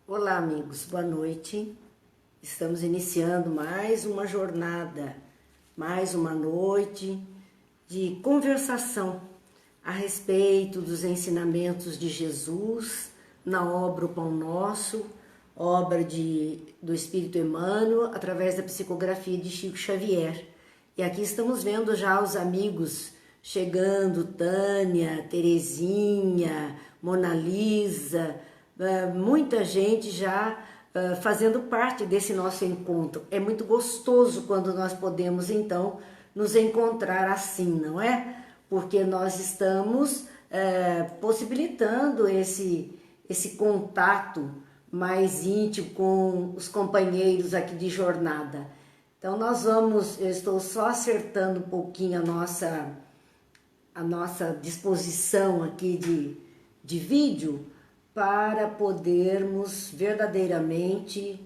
Olá, amigos, boa noite. Estamos iniciando mais uma jornada, mais uma noite de conversação a respeito dos ensinamentos de Jesus na obra O Pão Nosso, obra do Espírito Emmanuel, através da psicografia de Chico Xavier. E aqui estamos vendo já os amigos chegando, Tânia, Terezinha, Mona Lisa, muita gente já fazendo parte desse nosso encontro. É muito gostoso quando nós podemos então nos encontrar assim, não é? Porque nós estamos possibilitando esse contato mais íntimo com os companheiros aqui de jornada. Então eu estou só acertando um pouquinho a nossa disposição aqui de vídeo, para podermos verdadeiramente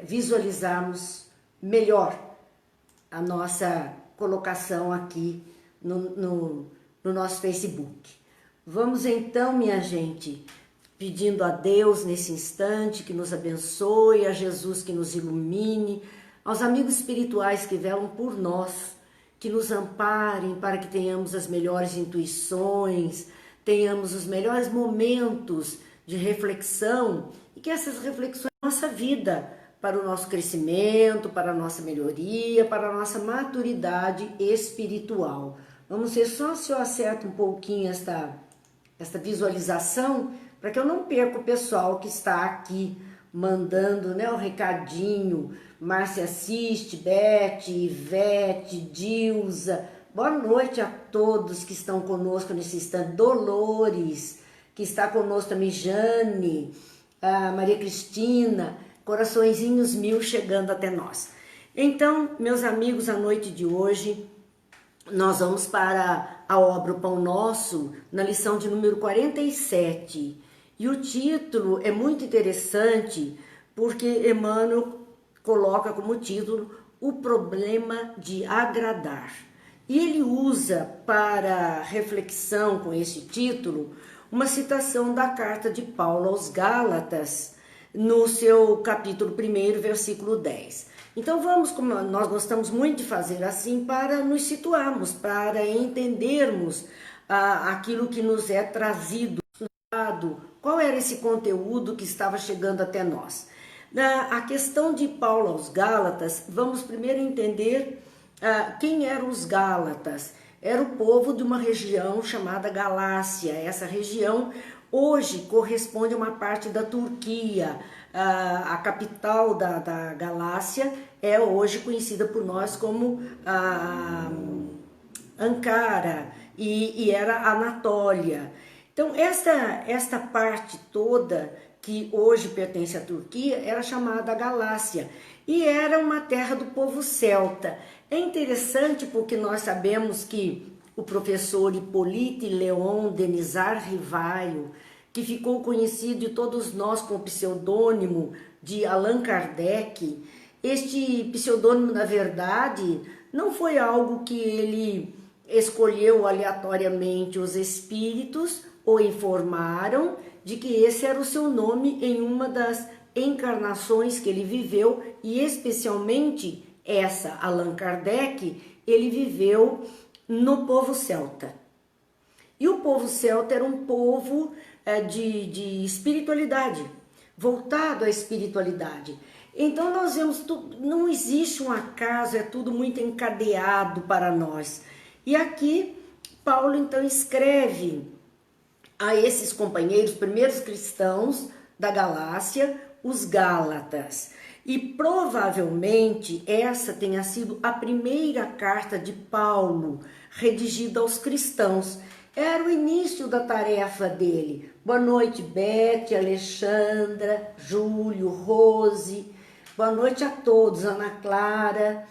visualizarmos melhor a nossa colocação aqui no nosso Facebook. Vamos então, minha gente, pedindo a Deus nesse instante que nos abençoe, a Jesus que nos ilumine, aos amigos espirituais que velam por nós, que nos amparem para que tenhamos as melhores intuições, tenhamos os melhores momentos de reflexão e que essas reflexões nossa vida para o nosso crescimento, para a nossa melhoria, para a nossa maturidade espiritual. Vamos ver só se eu acerto um pouquinho esta visualização, para que eu não perca o pessoal que está aqui mandando, né, o recadinho. Márcia assiste, Beth, Ivete, Dilza. Boa noite a todos que estão conosco nesse instante. Dolores, que está conosco também, Jane, a Maria Cristina, coraçõezinhos mil chegando até nós. Então, meus amigos, a noite de hoje, nós vamos para a obra O Pão Nosso, na lição de número 47. E o título é muito interessante, porque Emmanuel coloca como título O Problema de Agradar. E ele usa para reflexão com esse título uma citação da carta de Paulo aos Gálatas, no seu capítulo 1, versículo 10. Então vamos, como nós gostamos muito de fazer assim, para nos situarmos, para entendermos aquilo que nos é trazido, qual era esse conteúdo que estava chegando até nós. A questão de Paulo aos Gálatas, vamos primeiro entender quem eram os Gálatas. Era o povo de uma região chamada Galácia. Essa região hoje corresponde a uma parte da Turquia. A capital da Galácia é hoje conhecida por nós como Ankara e era Anatólia. Então esta parte toda que hoje pertence à Turquia era chamada Galácia e era uma terra do povo celta. É interessante porque nós sabemos que o professor Hippolyte Léon Denisard Rivaio, que ficou conhecido de todos nós com o pseudônimo de Allan Kardec, este pseudônimo, na verdade, não foi algo que ele escolheu aleatoriamente. Os espíritos o informaram de que esse era o seu nome em uma das encarnações que ele viveu, e especialmente essa, Allan Kardec, ele viveu no povo celta. E o povo celta era um povo de espiritualidade, voltado à espiritualidade. Então nós vemos, não existe um acaso, é tudo muito encadeado para nós. E aqui Paulo então escreve a esses companheiros, primeiros cristãos da Galácia, os Gálatas. E provavelmente essa tenha sido a primeira carta de Paulo redigida aos cristãos. Era o início da tarefa dele. Boa noite, Beth, Alexandra, Júlio, Rose. Boa noite a todos, Ana Clara.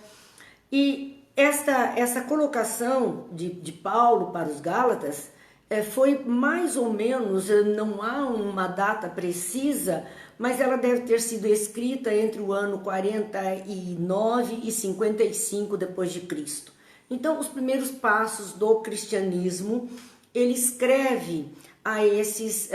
E essa colocação de Paulo para os Gálatas foi mais ou menos, não há uma data precisa, mas ela deve ter sido escrita entre o ano 49 e 55 depois de Cristo. Então, os primeiros passos do cristianismo, ele escreve a esses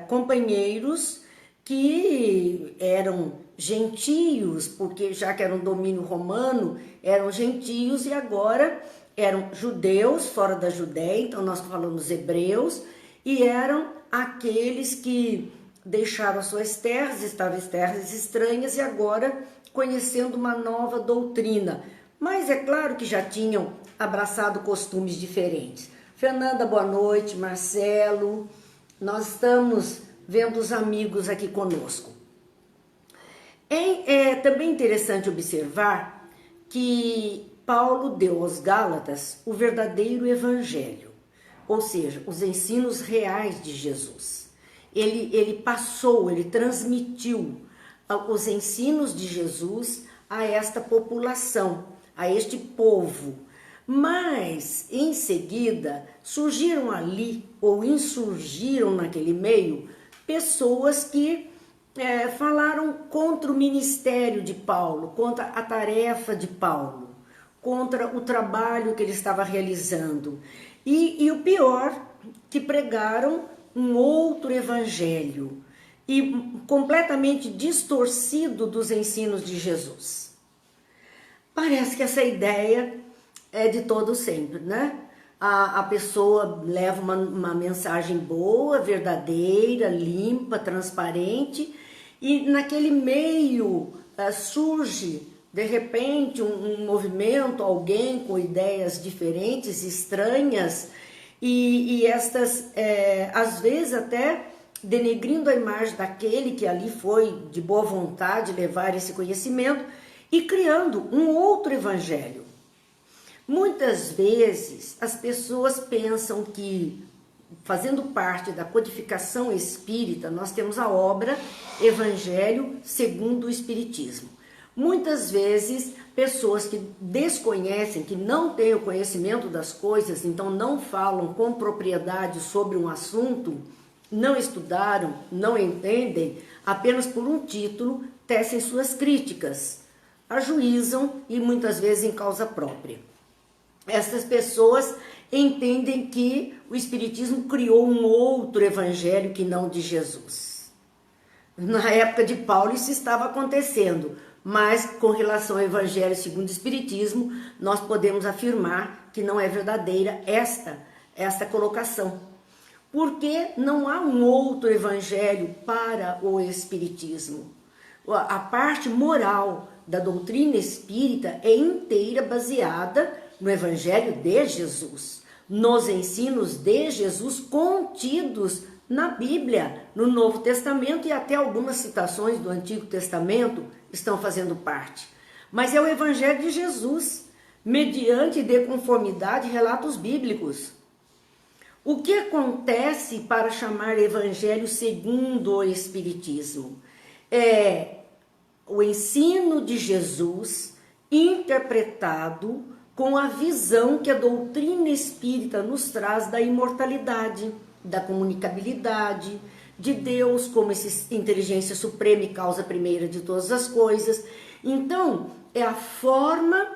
companheiros que eram gentios, porque já que era um domínio romano, eram gentios e agora eram judeus fora da Judéia, então nós falamos hebreus, e eram aqueles que deixaram suas terras, estavam em terras estranhas e agora conhecendo uma nova doutrina. Mas é claro que já tinham abraçado costumes diferentes. Fernanda, boa noite. Marcelo, nós estamos vendo os amigos aqui conosco. É também interessante observar que Paulo deu aos Gálatas o verdadeiro evangelho, ou seja, os ensinos reais de Jesus. Ele passou, ele transmitiu os ensinos de Jesus a esta população, a este povo. Mas, em seguida, surgiram ali, ou insurgiram naquele meio, pessoas que falaram contra o ministério de Paulo, contra a tarefa de Paulo, contra o trabalho que ele estava realizando. E o pior, que pregaram um outro evangelho, e completamente distorcido dos ensinos de Jesus. Parece que essa ideia é de todo sempre, né? A pessoa leva uma mensagem boa, verdadeira, limpa, transparente, e naquele meio surge, de repente, um movimento, alguém com ideias diferentes, estranhas, e estas, às vezes até denegrindo a imagem daquele que ali foi de boa vontade levar esse conhecimento e criando um outro evangelho. Muitas vezes as pessoas pensam que, fazendo parte da codificação espírita, nós temos a obra Evangelho segundo o Espiritismo. Muitas vezes pessoas que desconhecem, que não têm o conhecimento das coisas, então não falam com propriedade sobre um assunto, não estudaram, não entendem, apenas por um título, tecem suas críticas, ajuizam e muitas vezes em causa própria. Essas pessoas entendem que o Espiritismo criou um outro evangelho que não de Jesus. Na época de Paulo isso estava acontecendo, mas com relação ao evangelho segundo o Espiritismo, nós podemos afirmar que não é verdadeira esta colocação. Porque não há um outro evangelho para o Espiritismo. A parte moral da doutrina espírita é inteira baseada no Evangelho de Jesus, nos ensinos de Jesus contidos na Bíblia, no Novo Testamento, e até algumas citações do Antigo Testamento estão fazendo parte. Mas é o Evangelho de Jesus, mediante de conformidade relatos bíblicos. O que acontece para chamar Evangelho segundo o Espiritismo? É o ensino de Jesus interpretado com a visão que a doutrina espírita nos traz da imortalidade, da comunicabilidade, de Deus como essa inteligência suprema e causa primeira de todas as coisas. Então, é a forma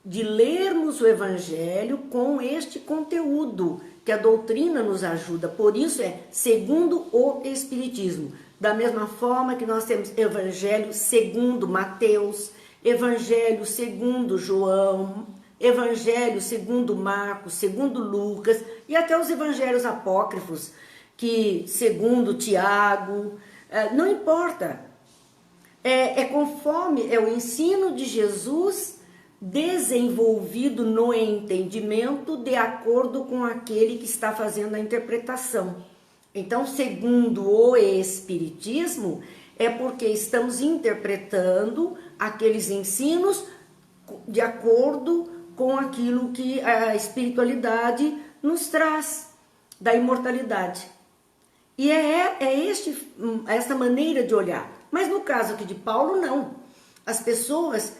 de lermos o Evangelho com este conteúdo que a doutrina nos ajuda. Por isso é segundo o Espiritismo. Da mesma forma que nós temos Evangelho segundo Mateus, Evangelho segundo João, Evangelho segundo Marcos, segundo Lucas, e até os evangelhos apócrifos, que segundo Tiago, não importa. Conforme é o ensino de Jesus desenvolvido no entendimento de acordo com aquele que está fazendo a interpretação. Então, segundo o Espiritismo, é porque estamos interpretando aqueles ensinos de acordo com aquilo que a espiritualidade nos traz, da imortalidade. E essa maneira de olhar. Mas no caso aqui de Paulo, não. As pessoas,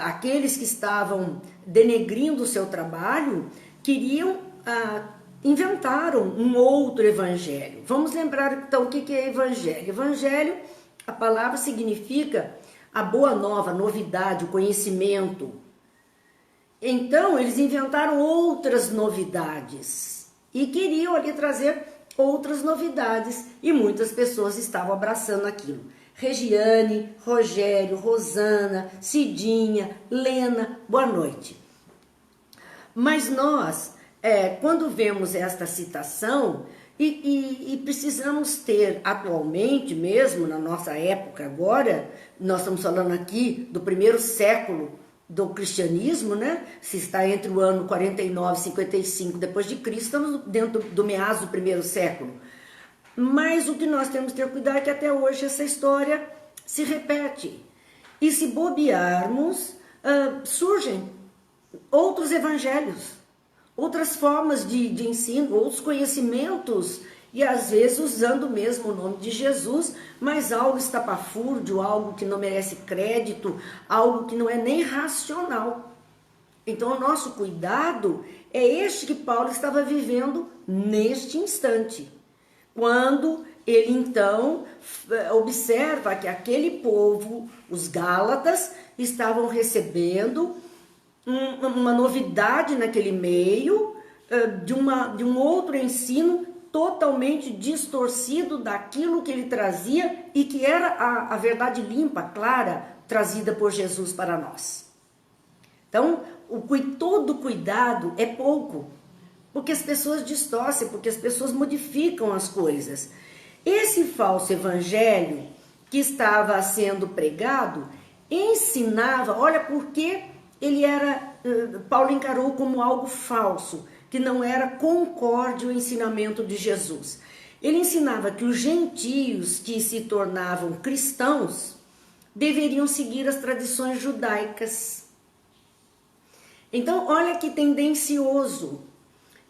aqueles que estavam denegrindo o seu trabalho, inventaram um outro evangelho. Vamos lembrar então o que é evangelho. Evangelho, a palavra significa a boa nova, a novidade, o conhecimento. Então, eles inventaram outras novidades e queriam ali trazer outras novidades e muitas pessoas estavam abraçando aquilo. Regiane, Rogério, Rosana, Cidinha, Lena, boa noite. Mas nós, quando vemos esta citação, e precisamos ter atualmente mesmo, na nossa época agora, nós estamos falando aqui do primeiro século do cristianismo, né? Se está entre o ano 49 e 55 depois de Cristo, estamos dentro do meados do primeiro século. Mas o que nós temos que ter cuidado é que até hoje essa história se repete. E se bobearmos, surgem outros evangelhos, outras formas de ensino, outros conhecimentos, e às vezes usando mesmo o nome de Jesus, mas algo estapafúrdio, algo que não merece crédito, algo que não é nem racional. Então o nosso cuidado é este que Paulo estava vivendo neste instante, quando ele então observa que aquele povo, os Gálatas, estavam recebendo uma novidade naquele meio, de um outro ensino totalmente distorcido daquilo que ele trazia e que era a verdade limpa, clara, trazida por Jesus para nós. Então, todo cuidado é pouco, porque as pessoas distorcem, porque as pessoas modificam as coisas. Esse falso evangelho que estava sendo pregado ensinava, olha porque Paulo encarou como algo falso, que não era concorde o ensinamento de Jesus. Ele ensinava que os gentios que se tornavam cristãos deveriam seguir as tradições judaicas. Então, olha que tendencioso.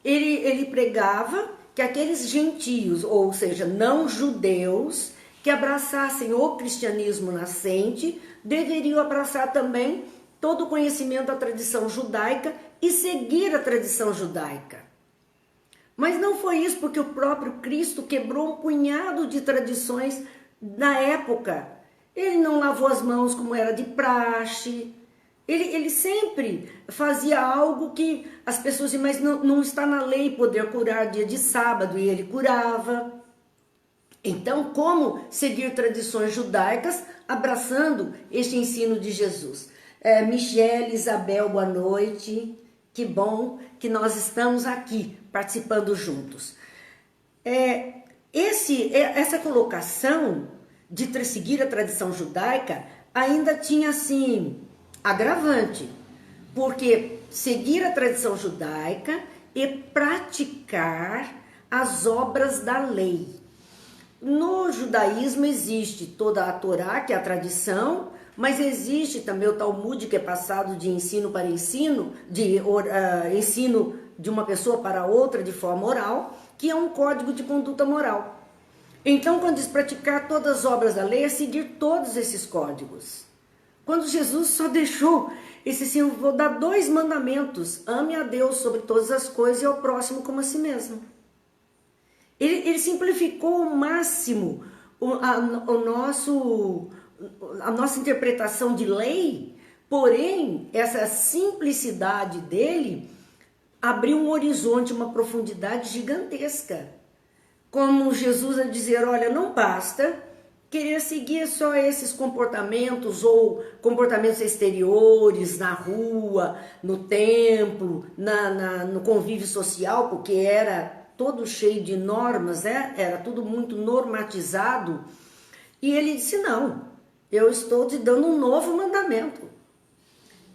Ele pregava que aqueles gentios, ou seja, não judeus, que abraçassem o cristianismo nascente, deveriam abraçar também todo o conhecimento da tradição judaica e seguir a tradição judaica. Mas não foi isso, porque o próprio Cristo quebrou um punhado de tradições na época. Ele não lavou as mãos como era de praxe. Ele sempre fazia algo que as pessoas diziam, mas não está na lei poder curar dia de sábado, e ele curava. Então, como seguir tradições judaicas abraçando este ensino de Jesus? Michele, Isabel, boa noite. Que bom que nós estamos aqui participando juntos. Essa colocação de seguir a tradição judaica ainda tinha assim agravante, porque seguir a tradição judaica e praticar as obras da lei. No judaísmo existe toda a Torá, que é a tradição, mas existe também o Talmud, que é passado de ensino para ensino, ensino de uma pessoa para outra de forma oral, que é um código de conduta moral. Então, quando diz praticar todas as obras da lei, é seguir todos esses códigos. Quando Jesus só deixou vou dar 2 mandamentos: ame a Deus sobre todas as coisas e ao próximo como a si mesmo. Ele simplificou ao máximo a nossa interpretação de lei, porém, essa simplicidade dele abriu um horizonte, uma profundidade gigantesca. Como Jesus a dizer, olha, não basta querer seguir só esses comportamentos ou comportamentos exteriores, na rua, no templo, no convívio social, porque era todo cheio de normas, era tudo muito normatizado. E ele disse, não, eu estou te dando um novo mandamento.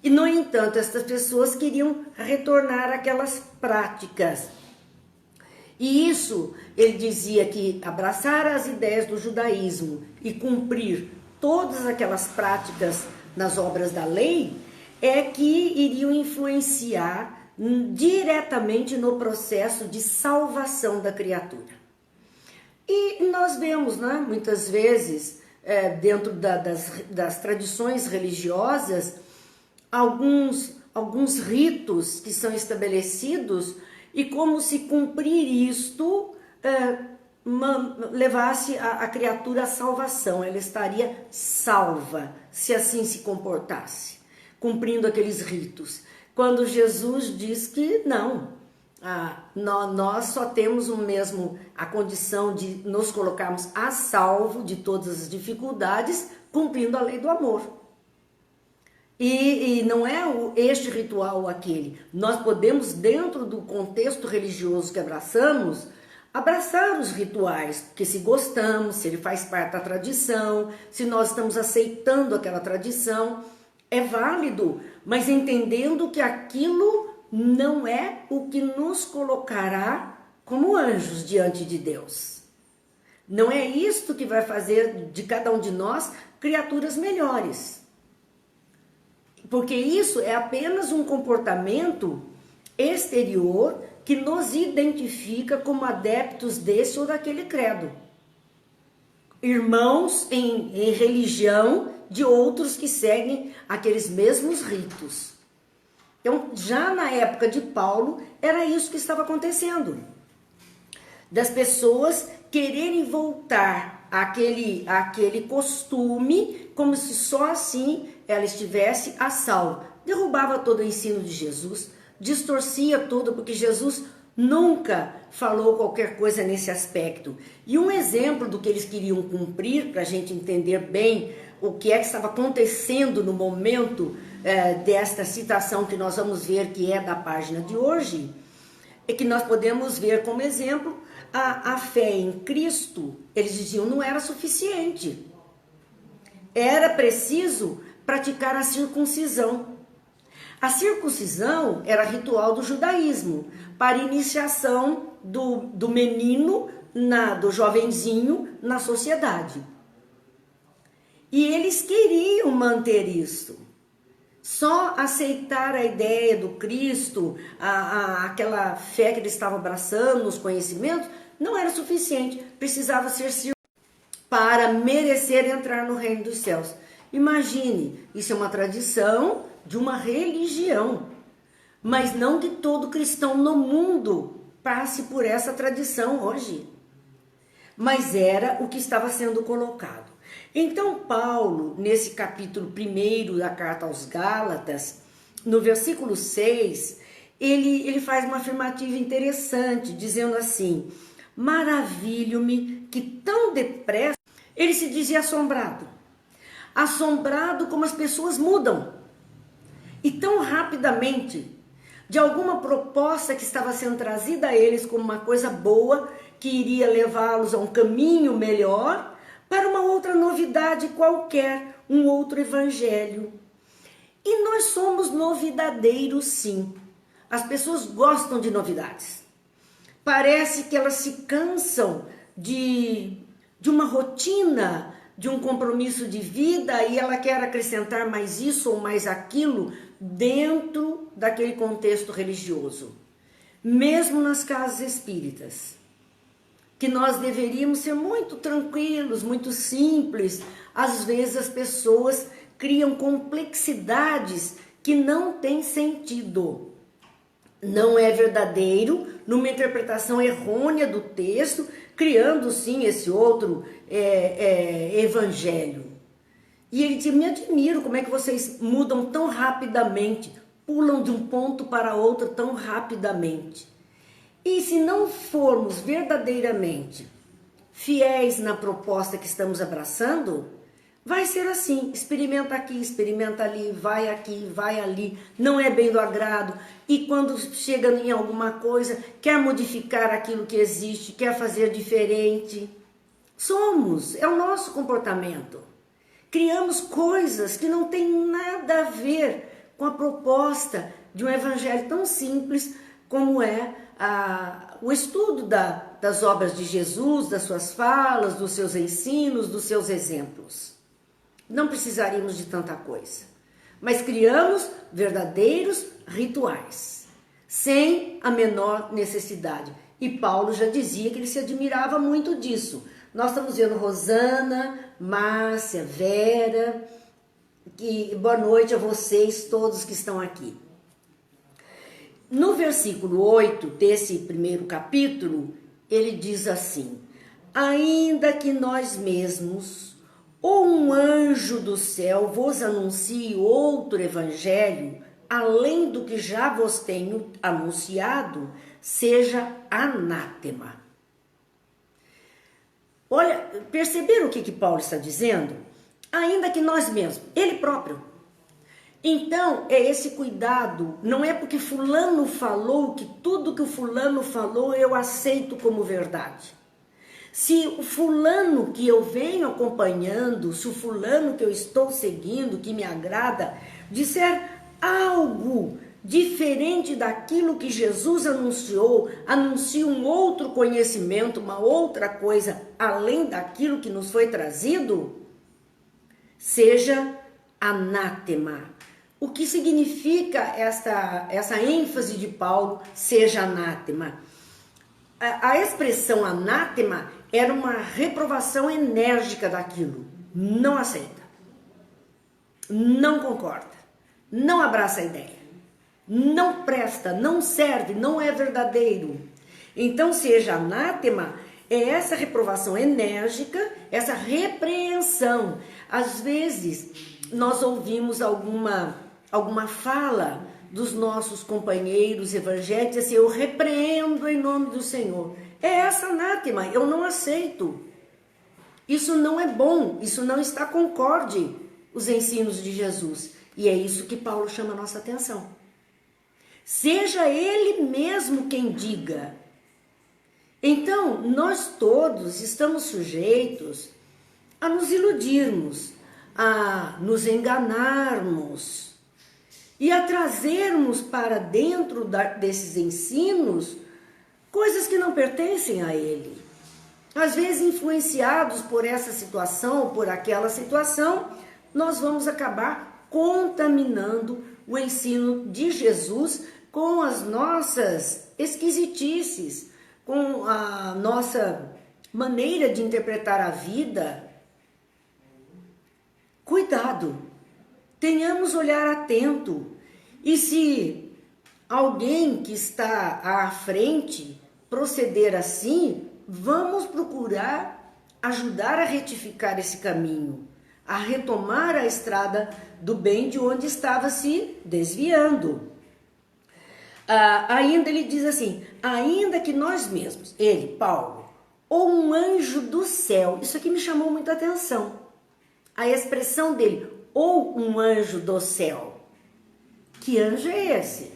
E, no entanto, essas pessoas queriam retornar àquelas práticas. E isso, ele dizia que abraçar as ideias do judaísmo e cumprir todas aquelas práticas nas obras da lei é que iriam influenciar diretamente no processo de salvação da criatura. E nós vemos, né, muitas vezes, dentro das tradições religiosas, alguns ritos que são estabelecidos e como se cumprir isto levasse a criatura à salvação. Ela estaria salva se assim se comportasse, cumprindo aqueles ritos. Quando Jesus diz que não, nós só temos a condição de nos colocarmos a salvo de todas as dificuldades, cumprindo a lei do amor. E não é este ritual ou aquele. Nós podemos, dentro do contexto religioso que abraçamos, abraçar os rituais, porque se gostamos, se ele faz parte da tradição, se nós estamos aceitando aquela tradição, é válido, mas entendendo que aquilo não é o que nos colocará como anjos diante de Deus. Não é isto que vai fazer de cada um de nós criaturas melhores. Porque isso é apenas um comportamento exterior que nos identifica como adeptos desse ou daquele credo. Irmãos em religião de outros que seguem aqueles mesmos ritos. Então, já na época de Paulo, era isso que estava acontecendo. Das pessoas quererem voltar àquele costume, como se só assim ela estivesse a salvo. Derrubava todo o ensino de Jesus, distorcia tudo, porque Jesus nunca falou qualquer coisa nesse aspecto. E um exemplo do que eles queriam cumprir, para a gente entender bem o que é que estava acontecendo no momento desta citação que nós vamos ver, que é da página de hoje, é que nós podemos ver como exemplo a fé em Cristo. Eles diziam não era suficiente. Era preciso praticar a circuncisão. A circuncisão era ritual do judaísmo, para iniciação do menino, do jovenzinho na sociedade. E eles queriam manter isso. Só aceitar a ideia do Cristo, aquela fé que eles estavam abraçando, os conhecimentos, não era suficiente. Precisava ser circuncidado para merecer entrar no reino dos céus. Imagine, isso é uma tradição de uma religião, mas não que todo cristão no mundo passe por essa tradição hoje. Mas era o que estava sendo colocado. Então Paulo, nesse capítulo 1 da carta aos Gálatas, no versículo 6, ele faz uma afirmativa interessante, dizendo assim: maravilho-me que tão depressa. Ele se dizia assombrado como as pessoas mudam, e tão rapidamente, de alguma proposta que estava sendo trazida a eles como uma coisa boa, que iria levá-los a um caminho melhor, para uma outra novidade qualquer, um outro evangelho. E nós somos novidadeiros, sim. As pessoas gostam de novidades. Parece que elas se cansam de uma rotina, de um compromisso de vida, e ela quer acrescentar mais isso ou mais aquilo dentro daquele contexto religioso. Mesmo nas casas espíritas, que nós deveríamos ser muito tranquilos, muito simples, às vezes as pessoas criam complexidades que não têm sentido. Não é verdadeiro, numa interpretação errônea do texto, criando sim esse outro evangelho. E ele diz: me admiro como é que vocês mudam tão rapidamente, pulam de um ponto para outro tão rapidamente. E se não formos verdadeiramente fiéis na proposta que estamos abraçando, vai ser assim: experimenta aqui, experimenta ali, vai aqui, vai ali, não é bem do agrado, e quando chega em alguma coisa, quer modificar aquilo que existe, quer fazer diferente. É o nosso comportamento. Criamos coisas que não têm nada a ver com a proposta de um evangelho tão simples como é o estudo das obras de Jesus, das suas falas, dos seus ensinos, dos seus exemplos. Não precisaríamos de tanta coisa, mas criamos verdadeiros rituais, sem a menor necessidade. E Paulo já dizia que ele se admirava muito disso. Nós estamos vendo Rosana, Márcia, Vera, boa noite a vocês todos que estão aqui. No versículo 8 desse primeiro capítulo, ele diz assim: ainda que nós mesmos ou um anjo do céu vos anuncie outro evangelho, além do que já vos tenho anunciado, seja anátema. Olha, perceberam o que Paulo está dizendo? Ainda que nós mesmos, ele próprio. Então, é esse cuidado, não é porque fulano falou que tudo que o fulano falou eu aceito como verdade. Se o fulano que eu venho acompanhando, se o fulano que eu estou seguindo, que me agrada, disser algo diferente daquilo que Jesus anunciou, anuncia um outro conhecimento, uma outra coisa, além daquilo que nos foi trazido, seja anátema. O que significa essa ênfase de Paulo, seja anátema? A expressão anátema era uma reprovação enérgica daquilo. Não aceita, não concorda, não abraça a ideia, não presta, não serve, não é verdadeiro. Então, seja anátema é essa reprovação enérgica, essa repreensão. Às vezes, nós ouvimos alguma fala dos nossos companheiros evangélicos assim: eu repreendo em nome do Senhor. É essa anátema, eu não aceito. Isso não é bom, isso não está concorde os ensinos de Jesus. E é isso que Paulo chama a nossa atenção. Seja ele mesmo quem diga. Então, nós todos estamos sujeitos a nos iludirmos, a nos enganarmos e a trazermos para dentro desses ensinos coisas que não pertencem a ele. Às vezes, influenciados por essa situação, por aquela situação, nós vamos acabar contaminando o ensino de Jesus com as nossas esquisitices, com a nossa maneira de interpretar a vida. Cuidado, tenhamos olhar atento. E se alguém que está à frente proceder assim, vamos procurar ajudar a retificar esse caminho, a retomar a estrada do bem de onde estava se desviando. Ainda ele diz assim: ainda que nós mesmos, ele, Paulo, ou um anjo do céu, isso aqui me chamou muita atenção, a expressão dele, ou um anjo do céu. Que anjo é esse?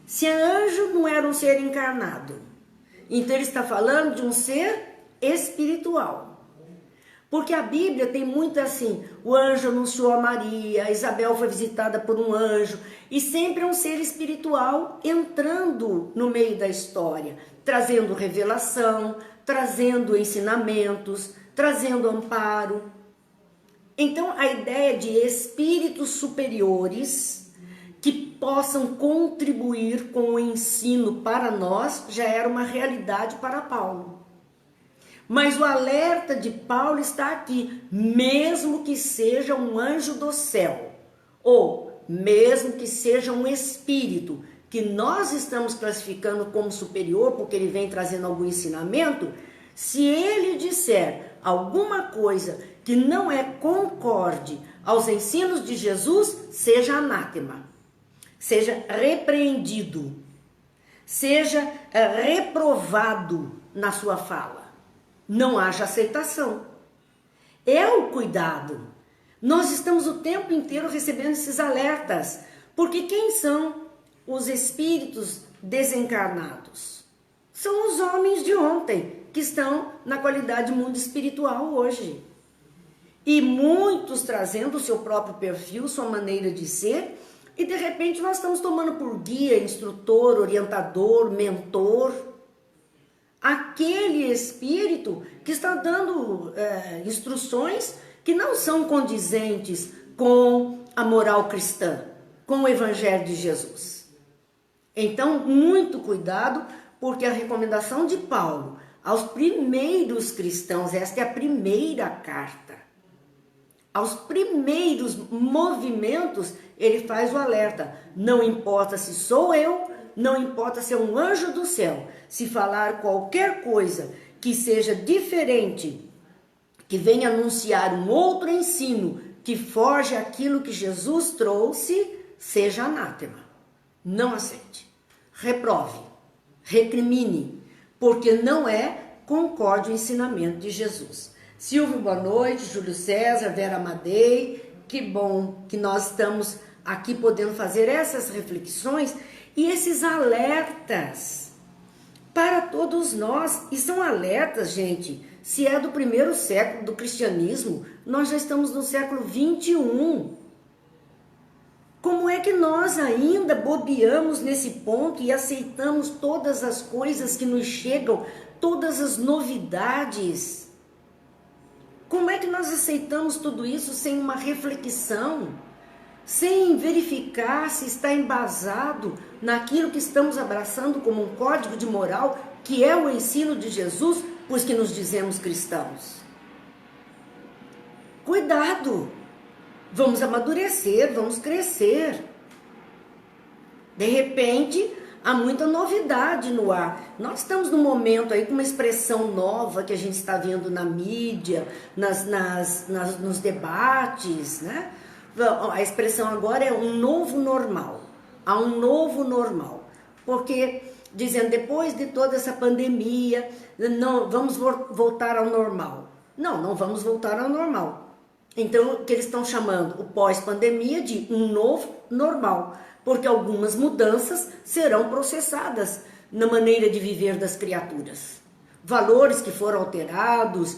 Se anjo não era um ser encarnado, então ele está falando de um ser espiritual. Porque a Bíblia tem muito assim: o anjo anunciou a Maria, Isabel foi visitada por um anjo, e sempre é um ser espiritual entrando no meio da história, trazendo revelação, trazendo ensinamentos, trazendo amparo. Então, a ideia de espíritos superiores que possam contribuir com o ensino para nós já era uma realidade para Paulo. Mas o alerta de Paulo está aqui: mesmo que seja um anjo do céu, ou mesmo que seja um espírito, que nós estamos classificando como superior, porque ele vem trazendo algum ensinamento, se ele disser alguma coisa que não é concorde aos ensinos de Jesus, seja anátema, seja repreendido, seja reprovado na sua fala. Não haja aceitação. É o cuidado. Nós estamos o tempo inteiro recebendo esses alertas, porque quem são os espíritos desencarnados? São os homens de ontem, que estão na qualidade mundo espiritual hoje. E muitos trazendo o seu próprio perfil, sua maneira de ser, e de repente nós estamos tomando por guia, instrutor, orientador, mentor, aquele espírito que está dando instruções que não são condizentes com a moral cristã, com o evangelho de Jesus. Então, muito cuidado, porque a recomendação de Paulo aos primeiros cristãos, esta é a primeira carta, aos primeiros movimentos, ele faz o alerta: não importa se sou eu, não importa se é um anjo do céu, se falar qualquer coisa que seja diferente, que venha anunciar um outro ensino que foge aquilo que Jesus trouxe, seja anátema. Não aceite. Reprove. recrimine, porque não é concorde o ensinamento de Jesus. Silvio, boa noite. Júlio César, Vera Amadei, que bom que nós estamos aqui podendo fazer essas reflexões e esses alertas para todos nós. E são alertas, gente, se é do primeiro século do cristianismo, nós já estamos no século 21. Como é que nós ainda bobeamos nesse ponto e aceitamos todas as coisas que nos chegam, todas as novidades? Como é que nós aceitamos tudo isso sem uma reflexão, sem verificar se está embasado naquilo que estamos abraçando como um código de moral, que é o ensino de Jesus, pois que nos dizemos cristãos? Cuidado! Vamos amadurecer, vamos crescer. De repente, há muita novidade no ar. Nós estamos num momento aí com uma expressão nova que a gente está vendo na mídia, nos debates, né? A expressão agora é um novo normal. Há um novo normal. Porque, dizendo, depois de toda essa pandemia, não vamos voltar ao normal. Não vamos voltar ao normal. Então, o que eles estão chamando o pós-pandemia de um novo normal, porque algumas mudanças serão processadas na maneira de viver das criaturas. Valores que foram alterados,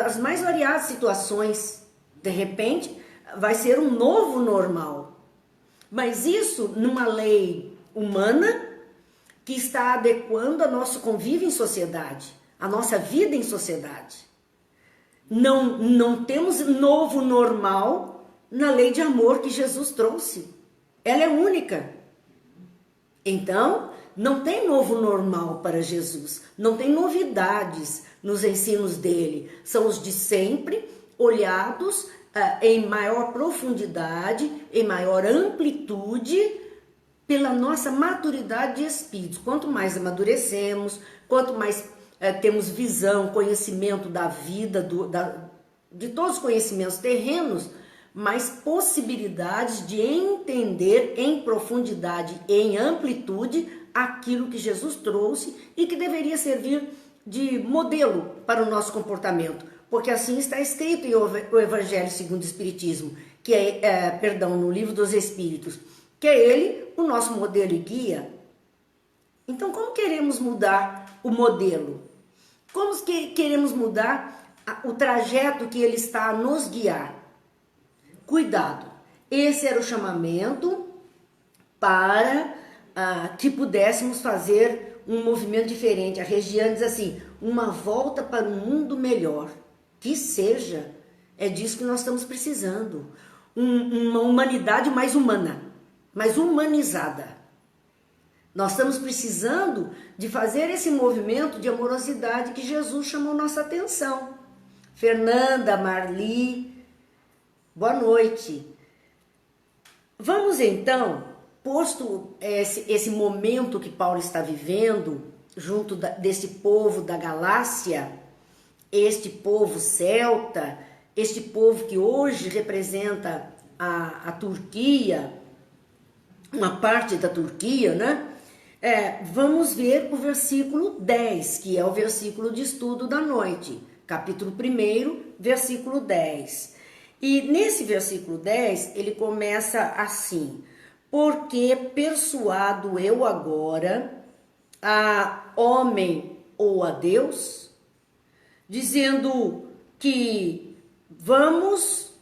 as mais variadas situações, de repente, vai ser um novo normal. Mas isso numa lei humana que está adequando a nosso convívio em sociedade, a nossa vida em sociedade. Não temos novo normal na lei de amor que Jesus trouxe. Ela é única. Então, não tem novo normal para Jesus. Não tem novidades nos ensinos dele. São os de sempre, olhados em maior profundidade, em maior amplitude, pela nossa maturidade de espírito. Quanto mais amadurecemos, quanto mais temos visão, conhecimento da vida, de todos os conhecimentos terrenos, mais possibilidades de entender em profundidade e em amplitude aquilo que Jesus trouxe e que deveria servir de modelo para o nosso comportamento, porque assim está escrito em o Evangelho segundo o Espiritismo, que no Livro dos Espíritos, que é ele o nosso modelo e guia. Então, como queremos mudar o modelo? Como queremos mudar o trajeto que ele está a nos guiar? Cuidado! Esse era o chamamento para que pudéssemos fazer um movimento diferente. A Regiane diz assim, uma volta para um mundo melhor. Que seja, é disso que nós estamos precisando. Uma humanidade mais humana, mais humanizada. Nós estamos precisando de fazer esse movimento de amorosidade que Jesus chamou nossa atenção. Fernanda, Marli, boa noite. Vamos então, posto esse momento que Paulo está vivendo, junto desse povo da Galácia, este povo celta, este povo que hoje representa a Turquia, uma parte da Turquia, né? Vamos ver o versículo 10, que é o versículo de estudo da noite, capítulo 1, versículo 10. E nesse versículo 10, ele começa assim: porque persuado eu agora a homem ou a Deus, dizendo que vamos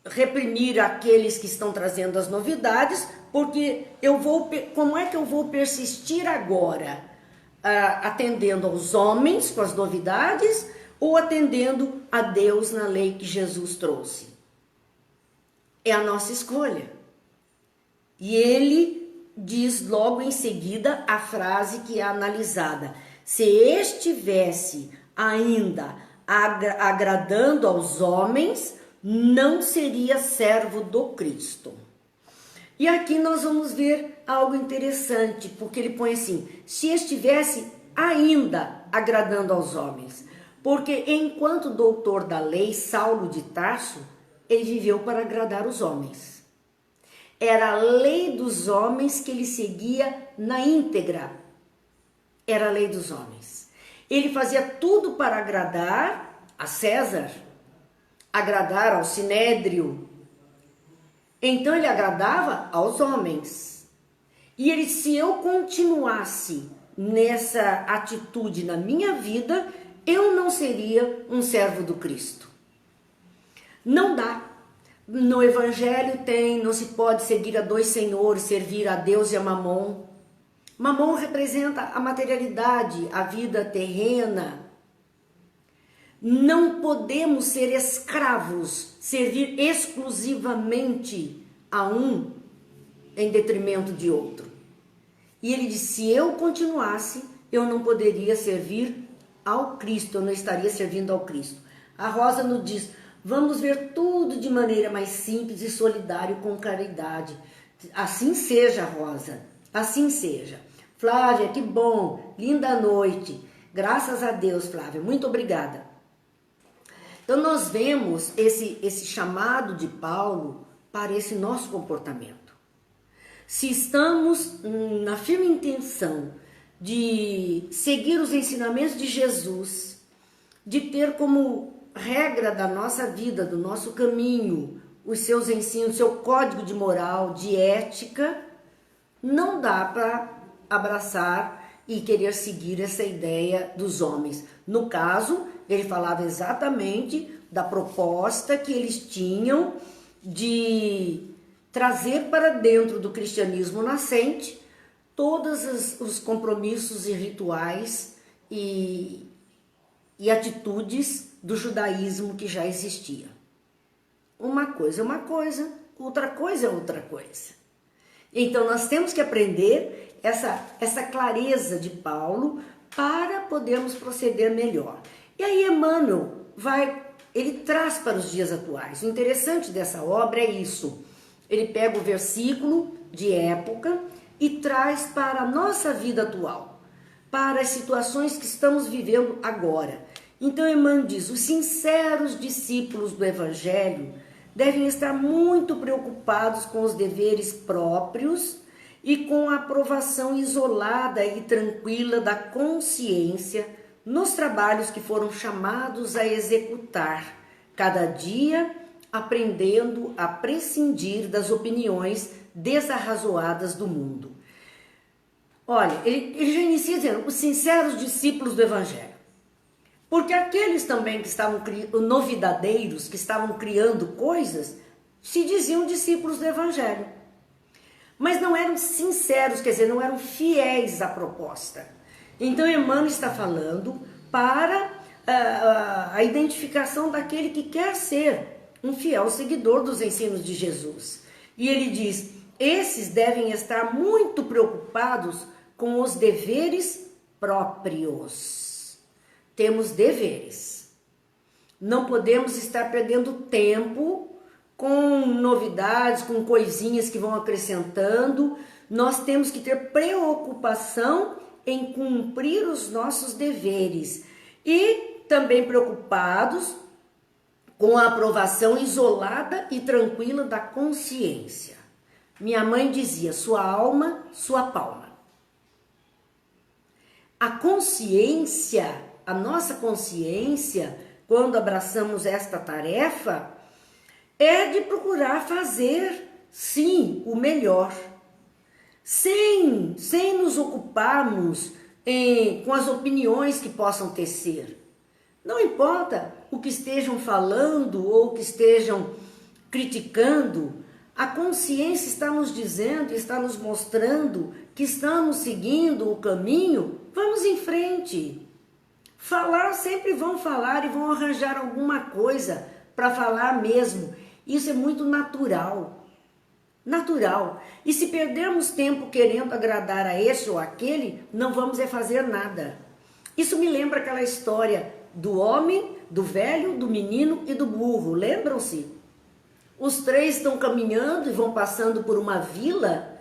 reprimir aqueles que estão trazendo as novidades, porque como é que eu vou persistir agora? Atendendo aos homens com as novidades ou atendendo a Deus na lei que Jesus trouxe? É a nossa escolha. E ele diz logo em seguida a frase que é analisada: se estivesse ainda agradando aos homens, não seria servo do Cristo. E aqui nós vamos ver algo interessante, porque ele põe assim, se estivesse ainda agradando aos homens. Porque enquanto doutor da lei, Saulo de Tarso, ele viveu para agradar os homens. Era a lei dos homens que ele seguia na íntegra. era a lei dos homens. Ele fazia tudo para agradar a César, agradar ao Sinédrio. Então ele agradava aos homens. E ele, se eu continuasse nessa atitude na minha vida, eu não seria um servo do Cristo. Não dá. No Evangelho não se pode seguir a dois senhores, servir a Deus e a Mamon. Mamon representa a materialidade, a vida terrena. Não podemos ser escravos, servir exclusivamente a um em detrimento de outro. E ele disse, se eu continuasse, eu não poderia servir ao Cristo, eu não estaria servindo ao Cristo. A Rosa nos diz, vamos ver tudo de maneira mais simples e solidária com caridade. Assim seja, Rosa, assim seja. Flávia, que bom, linda noite. Graças a Deus, Flávia, muito obrigada. Então nós vemos esse chamado de Paulo para esse nosso comportamento. Se estamos na firme intenção de seguir os ensinamentos de Jesus, de ter como regra da nossa vida, do nosso caminho, os seus ensinos, seu código de moral, de ética, não dá para abraçar e querer seguir essa ideia dos homens. No caso, ele falava exatamente da proposta que eles tinham de trazer para dentro do cristianismo nascente todos os compromissos e rituais e atitudes do judaísmo que já existia. Uma coisa é uma coisa, outra coisa é outra coisa. Então nós temos que aprender essa clareza de Paulo para podermos proceder melhor. E aí Emmanuel ele traz para os dias atuais. O interessante dessa obra é isso. Ele pega o versículo de época e traz para a nossa vida atual, para as situações que estamos vivendo agora. Então Emmanuel diz, os sinceros discípulos do Evangelho devem estar muito preocupados com os deveres próprios e com a aprovação isolada e tranquila da consciência nos trabalhos que foram chamados a executar, cada dia aprendendo a prescindir das opiniões desarrazoadas do mundo. Olha, ele já inicia dizendo, os sinceros discípulos do Evangelho. Porque aqueles também que estavam novidadeiros, que estavam criando coisas, se diziam discípulos do Evangelho. Mas não eram sinceros, quer dizer, não eram fiéis à proposta. Então Emmanuel está falando para a identificação daquele que quer ser um fiel seguidor dos ensinos de Jesus. E ele diz, esses devem estar muito preocupados com os deveres próprios. Temos deveres. Não podemos estar perdendo tempo com novidades, com coisinhas que vão acrescentando. Nós temos que ter preocupação em cumprir os nossos deveres e também preocupados com a aprovação isolada e tranquila da consciência. Minha mãe dizia, sua alma, sua palma. A consciência, a nossa consciência, quando abraçamos esta tarefa, é de procurar fazer, sim, o melhor. Sem nos ocuparmos com as opiniões que possam tecer. Não importa o que estejam falando ou o que estejam criticando, a consciência está nos dizendo, está nos mostrando que estamos seguindo o caminho, vamos em frente. Falar sempre vão falar e vão arranjar alguma coisa para falar mesmo. Isso é muito natural. Natural. E se perdermos tempo querendo agradar a esse ou aquele, não vamos fazer nada. Isso me lembra aquela história do homem, do velho, do menino e do burro. Lembram-se? Os três estão caminhando e vão passando por uma vila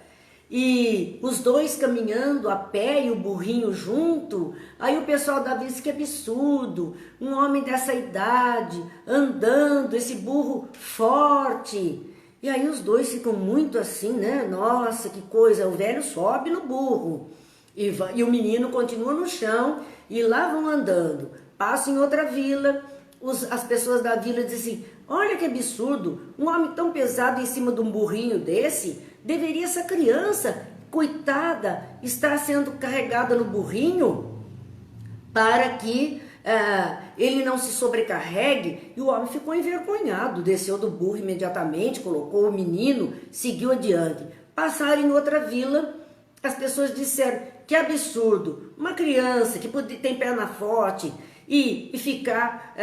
e os dois caminhando a pé e o burrinho junto. Aí o pessoal da vila diz que absurdo, um homem dessa idade andando, esse burro forte. E aí os dois ficam muito assim, né? Nossa, que coisa, o velho sobe no burro. E o menino continua no chão e lá vão andando. Passam em outra vila, as pessoas da vila dizem assim, olha que absurdo, um homem tão pesado em cima de um burrinho desse, deveria essa criança, coitada, estar sendo carregada no burrinho para que ele não se sobrecarregue. E o homem ficou envergonhado, desceu do burro imediatamente, colocou o menino, seguiu adiante. Passaram em outra vila, as pessoas disseram, que absurdo, uma criança que tem perna forte e ficar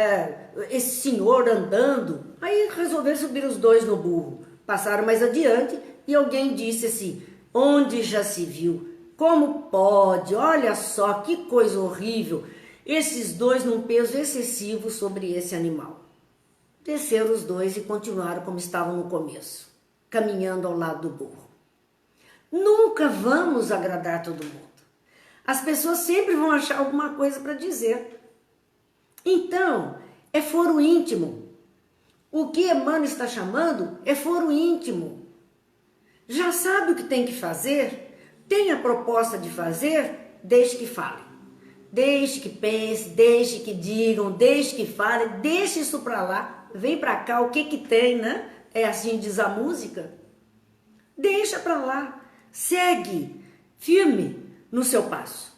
esse senhor andando. Aí resolveram subir os dois no burro. Passaram mais adiante e alguém disse assim, onde já se viu? Como pode? Olha só que coisa horrível. Esses dois num peso excessivo sobre esse animal. Desceram os dois e continuaram como estavam no começo, caminhando ao lado do burro. Nunca vamos agradar todo mundo. As pessoas sempre vão achar alguma coisa para dizer. Então, é foro íntimo. O que Emmanuel está chamando é foro íntimo. Já sabe o que tem que fazer? Tem a proposta de fazer? Deixe que fale. Deixe que pense, deixe que digam, deixe que fale, deixe isso para lá, vem para cá, o que que tem, né? É assim diz a música. Deixa para lá, segue firme no seu passo.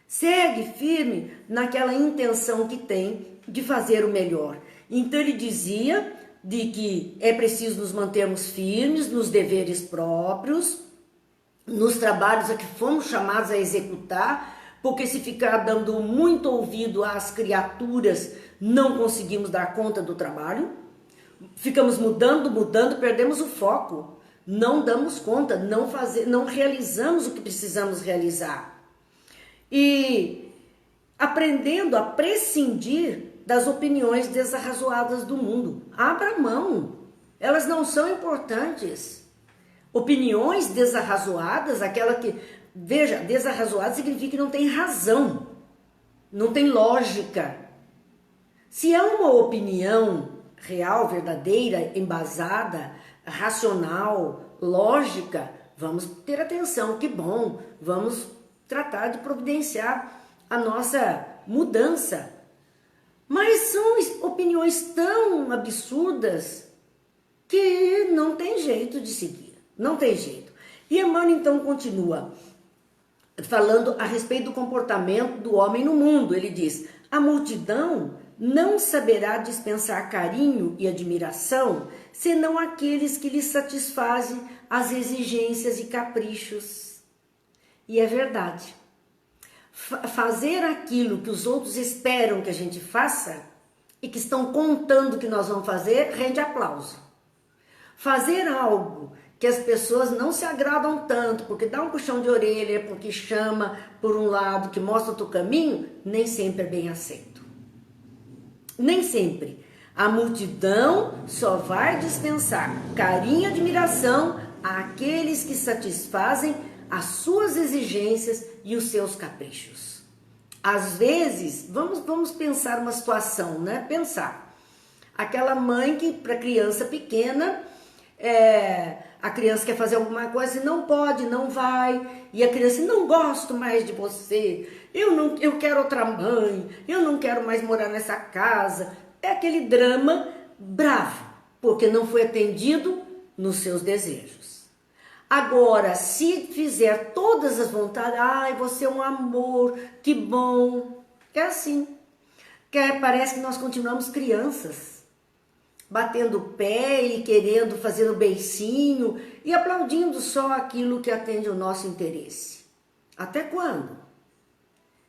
Segue firme naquela intenção que tem de fazer o melhor. Então ele dizia de que é preciso nos mantermos firmes nos deveres próprios, nos trabalhos a que fomos chamados a executar, porque se ficar dando muito ouvido às criaturas, não conseguimos dar conta do trabalho. Ficamos mudando, perdemos o foco. Não damos conta, não realizamos o que precisamos realizar. E aprendendo a prescindir das opiniões desarrazoadas do mundo. Abra mão, elas não são importantes. Opiniões desarrazoadas, aquela que... Veja, desarrazoado significa que não tem razão, não tem lógica. Se é uma opinião real, verdadeira, embasada, racional, lógica, vamos ter atenção, que bom, vamos tratar de providenciar a nossa mudança. Mas são opiniões tão absurdas que não tem jeito de seguir, não tem jeito. E Emmanuel então continua falando a respeito do comportamento do homem no mundo. Ele diz, a multidão não saberá dispensar carinho e admiração, senão aqueles que lhe satisfazem as exigências e caprichos. E é verdade. Fazer aquilo que os outros esperam que a gente faça e que estão contando que nós vamos fazer, rende aplauso. Fazer algo que as pessoas não se agradam tanto, porque dá um puxão de orelha, porque chama por um lado, que mostra outro caminho, nem sempre é bem aceito. Nem sempre. A multidão só vai dispensar carinho e admiração àqueles que satisfazem as suas exigências e os seus caprichos. Às vezes, vamos pensar uma situação, né? Pensar. Aquela mãe que, para criança pequena, a criança quer fazer alguma coisa e não pode, não vai, e a criança, não gosto mais de você, eu quero outra mãe, eu não quero mais morar nessa casa. É aquele drama bravo, porque não foi atendido nos seus desejos. Agora, se fizer todas as vontades, ai, você é um amor, que bom, é assim. Parece que nós continuamos crianças, batendo o pé e querendo fazer o beicinho e aplaudindo só aquilo que atende o nosso interesse. Até quando?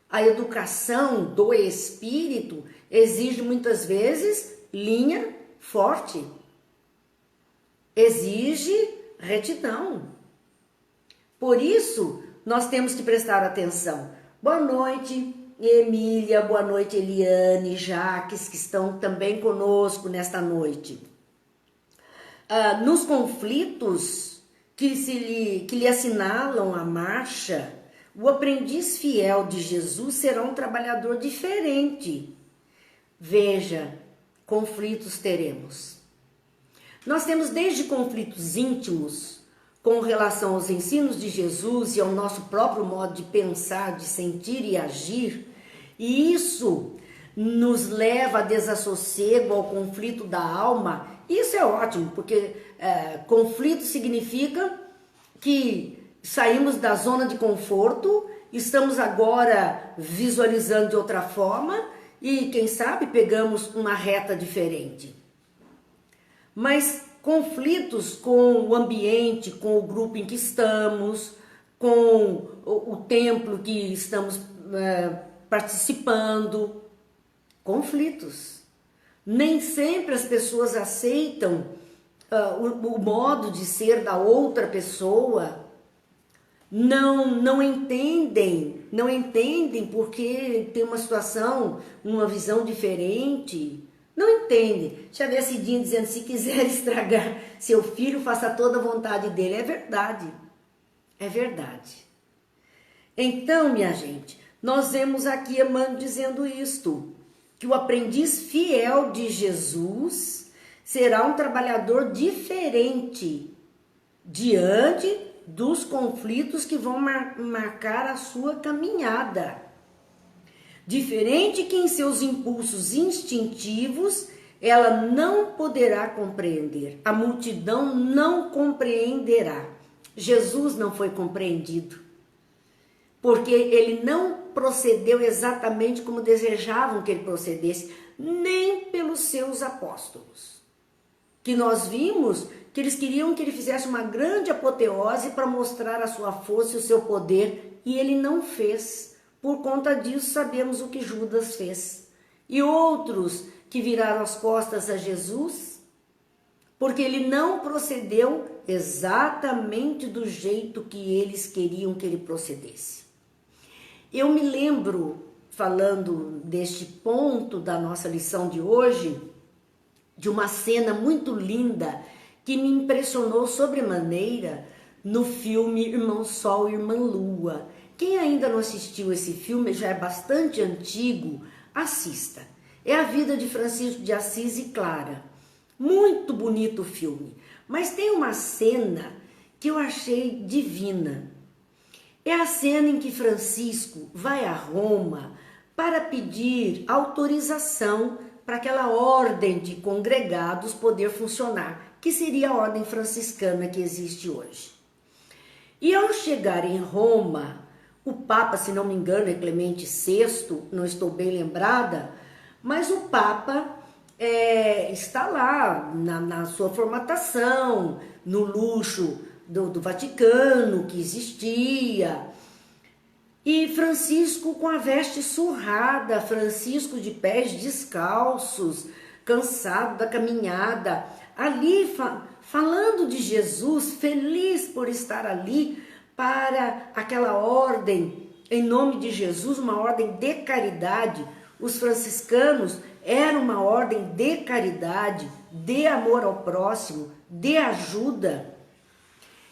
A educação do espírito exige muitas vezes linha forte, exige retidão. Por isso, nós temos que prestar atenção. Boa noite, Emília, boa noite, Eliane, Jaques, que estão também conosco nesta noite. Nos conflitos que lhe assinalam a marcha, o aprendiz fiel de Jesus será um trabalhador diferente. Veja, conflitos teremos. Nós temos desde conflitos íntimos, com relação aos ensinos de Jesus e ao nosso próprio modo de pensar, de sentir e agir, e isso nos leva a desassossego, ao conflito da alma. Isso é ótimo, porque conflito significa que saímos da zona de conforto, estamos agora visualizando de outra forma e, quem sabe, pegamos uma reta diferente. Mas conflitos com o ambiente, com o grupo em que estamos, com o templo que estamos participando, conflitos. Nem sempre as pessoas aceitam o modo de ser da outra pessoa, não entendem porque tem uma situação, uma visão diferente. Não entende. Já vi a Cidinha dizendo, se quiser estragar seu filho, faça toda a vontade dele. É verdade. É verdade. Então, minha gente, nós vemos aqui Emmanuel dizendo isto, que o aprendiz fiel de Jesus será um trabalhador diferente diante dos conflitos que vão marcar a sua caminhada. Diferente que em seus impulsos instintivos ela não poderá compreender, a multidão não compreenderá. Jesus não foi compreendido, porque ele não procedeu exatamente como desejavam que ele procedesse, nem pelos seus apóstolos. Que nós vimos que eles queriam que ele fizesse uma grande apoteose para mostrar a sua força e o seu poder, e ele não fez. Por conta disso, sabemos o que Judas fez. E outros que viraram as costas a Jesus, porque ele não procedeu exatamente do jeito que eles queriam que ele procedesse. Eu me lembro, falando deste ponto da nossa lição de hoje, de uma cena muito linda que me impressionou sobremaneira no filme Irmão Sol e Irmã Lua. Quem ainda não assistiu esse filme, já é bastante antigo, assista. É a vida de Francisco de Assis e Clara. Muito bonito o filme, mas tem uma cena que eu achei divina. É a cena em que Francisco vai a Roma para pedir autorização para aquela ordem de congregados poder funcionar, que seria a ordem franciscana que existe hoje. E ao chegar em Roma, o Papa, se não me engano, é Clemente VI, não estou bem lembrada, mas o Papa está lá na sua formatação, no luxo do Vaticano que existia, e Francisco com a veste surrada, Francisco de pés descalços, cansado da caminhada, ali falando de Jesus, feliz por estar ali para aquela ordem, em nome de Jesus, uma ordem de caridade. Os franciscanos eram uma ordem de caridade, de amor ao próximo, de ajuda.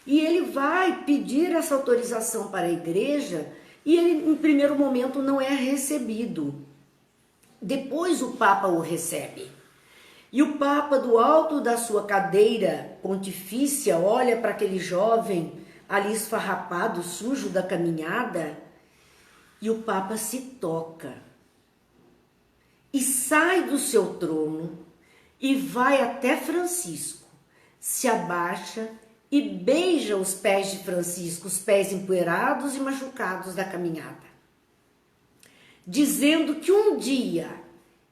E ele vai pedir essa autorização para a igreja e ele, em primeiro momento, não é recebido. Depois o Papa o recebe. E o Papa, do alto da sua cadeira pontifícia, olha para aquele jovem ali esfarrapado, sujo da caminhada, e o Papa se toca. E sai do seu trono e vai até Francisco, se abaixa e beija os pés de Francisco, os pés empoeirados e machucados da caminhada, dizendo que um dia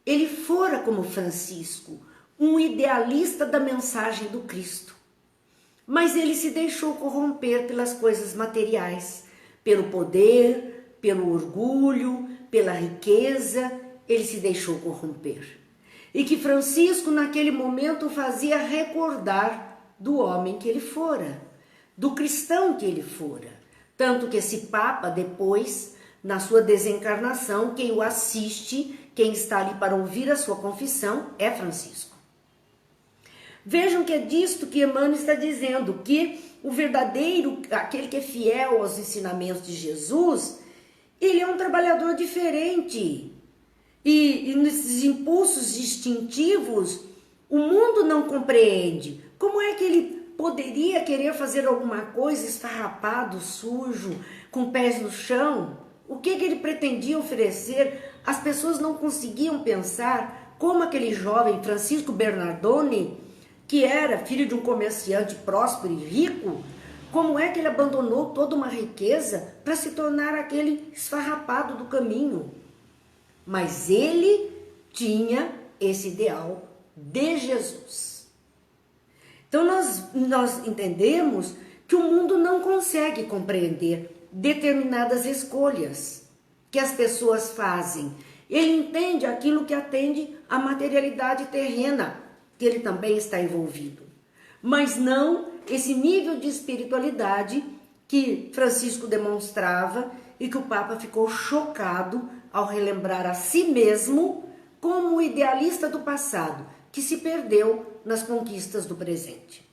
ele fora como Francisco, um idealista da mensagem do Cristo, mas ele se deixou corromper pelas coisas materiais, pelo poder, pelo orgulho, pela riqueza, ele se deixou corromper. E que Francisco naquele momento o fazia recordar do homem que ele fora, do cristão que ele fora. Tanto que esse Papa depois, na sua desencarnação, quem o assiste, quem está ali para ouvir a sua confissão é Francisco. Vejam que é disto que Emmanuel está dizendo, que o verdadeiro, aquele que é fiel aos ensinamentos de Jesus, ele é um trabalhador diferente. E nesses impulsos instintivos, o mundo não compreende. Como é que ele poderia querer fazer alguma coisa esfarrapado, sujo, com pés no chão? O que ele pretendia oferecer? As pessoas não conseguiam pensar como aquele jovem Francisco Bernardone, que era filho de um comerciante próspero e rico, como é que ele abandonou toda uma riqueza para se tornar aquele esfarrapado do caminho? Mas ele tinha esse ideal de Jesus. Então nós entendemos que o mundo não consegue compreender determinadas escolhas que as pessoas fazem. Ele entende aquilo que atende à materialidade terrena, que ele também está envolvido. Mas não esse nível de espiritualidade que Francisco demonstrava e que o Papa ficou chocado ao relembrar a si mesmo como o idealista do passado, que se perdeu nas conquistas do presente.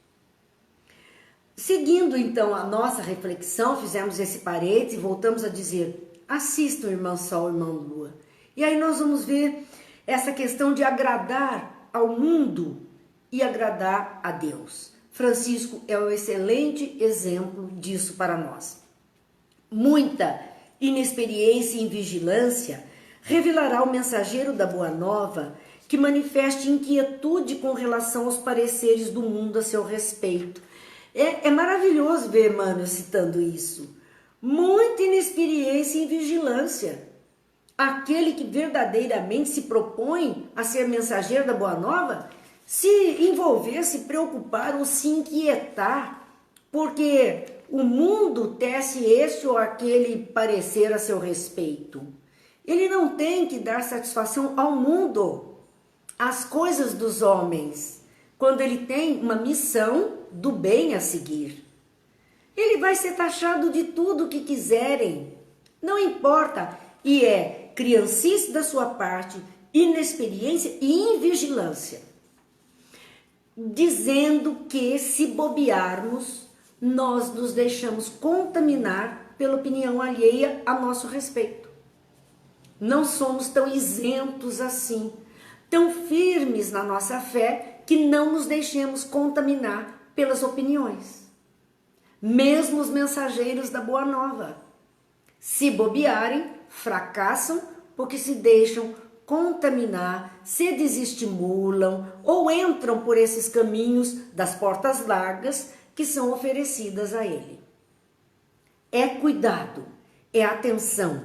Seguindo então a nossa reflexão, fizemos esse parênteses e voltamos a dizer: assistam, irmão Sol, irmão Lua. E aí nós vamos ver essa questão de agradar ao mundo e agradar a Deus. Francisco é um excelente exemplo disso para nós. Muita inexperiência e invigilância revelará o mensageiro da Boa Nova que manifeste inquietude com relação aos pareceres do mundo a seu respeito. É maravilhoso ver Emmanuel citando isso. Muita inexperiência e invigilância. Aquele que verdadeiramente se propõe a ser mensageiro da Boa Nova, se envolver, se preocupar ou se inquietar, porque o mundo tece este ou aquele parecer a seu respeito. Ele não tem que dar satisfação ao mundo, às coisas dos homens, quando ele tem uma missão do bem a seguir. Ele vai ser taxado de tudo o que quiserem, não importa, e é criancice da sua parte, inexperiência e invigilância, dizendo que se bobearmos, nós nos deixamos contaminar pela opinião alheia a nosso respeito. Não somos tão isentos assim, tão firmes na nossa fé, que não nos deixemos contaminar pelas opiniões. Mesmo os mensageiros da Boa Nova, se bobearem, fracassam porque se deixam contaminar, se desestimulam ou entram por esses caminhos das portas largas que são oferecidas a ele. É cuidado, é atenção.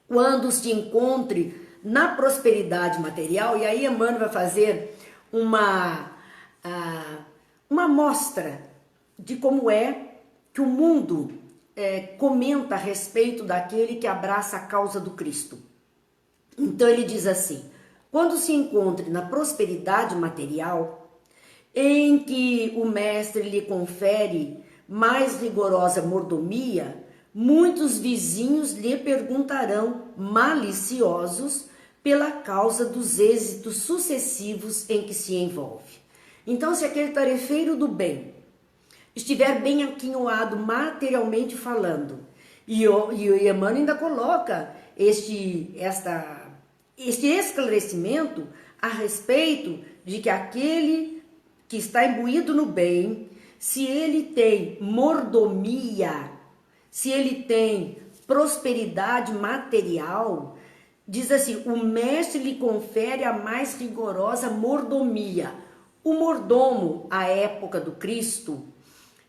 Quando se encontre na prosperidade material, e aí Emmanuel vai fazer uma amostra de como é que o mundo comenta a respeito daquele que abraça a causa do Cristo. Então ele diz assim: quando se encontre na prosperidade material, em que o mestre lhe confere mais rigorosa mordomia, muitos vizinhos lhe perguntarão, maliciosos, pela causa dos êxitos sucessivos em que se envolve. Então, se aquele tarefeiro do bem estiver bem aquinhoado materialmente falando, e o Emmanuel ainda coloca este esclarecimento a respeito de que aquele que está imbuído no bem, se ele tem mordomia, se ele tem prosperidade material, diz assim: o mestre lhe confere a mais rigorosa mordomia. O mordomo, à época do Cristo,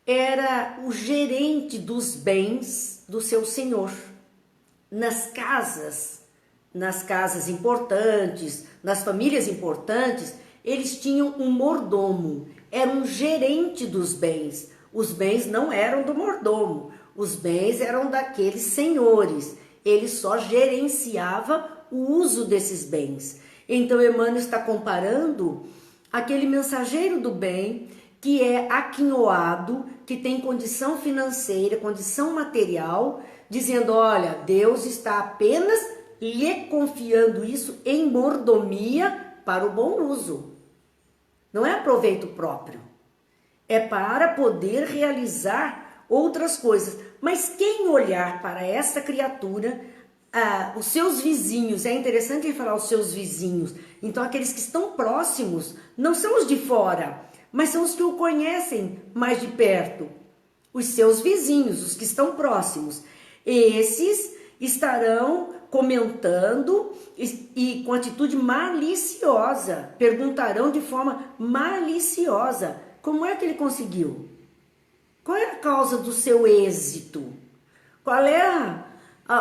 era o gerente dos bens do seu senhor. Nas casas importantes, nas famílias importantes, eles tinham um mordomo, era um gerente dos bens. Os bens não eram do mordomo, os bens eram daqueles senhores. Ele só gerenciava o uso desses bens. Então Emmanuel está comparando aquele mensageiro do bem que é aquinhoado, que tem condição financeira, condição material, dizendo: olha, Deus está apenas lhe confiando isso em mordomia para o bom uso. Não é proveito próprio, é para poder realizar outras coisas. Mas quem olhar para essa criatura, os seus vizinhos, é interessante ele falar os seus vizinhos, então aqueles que estão próximos, não são os de fora, mas são os que o conhecem mais de perto, os seus vizinhos, os que estão próximos. Esses estarão comentando e com atitude maliciosa, perguntarão de forma maliciosa: como é que ele conseguiu? Qual é a causa do seu êxito? Qual é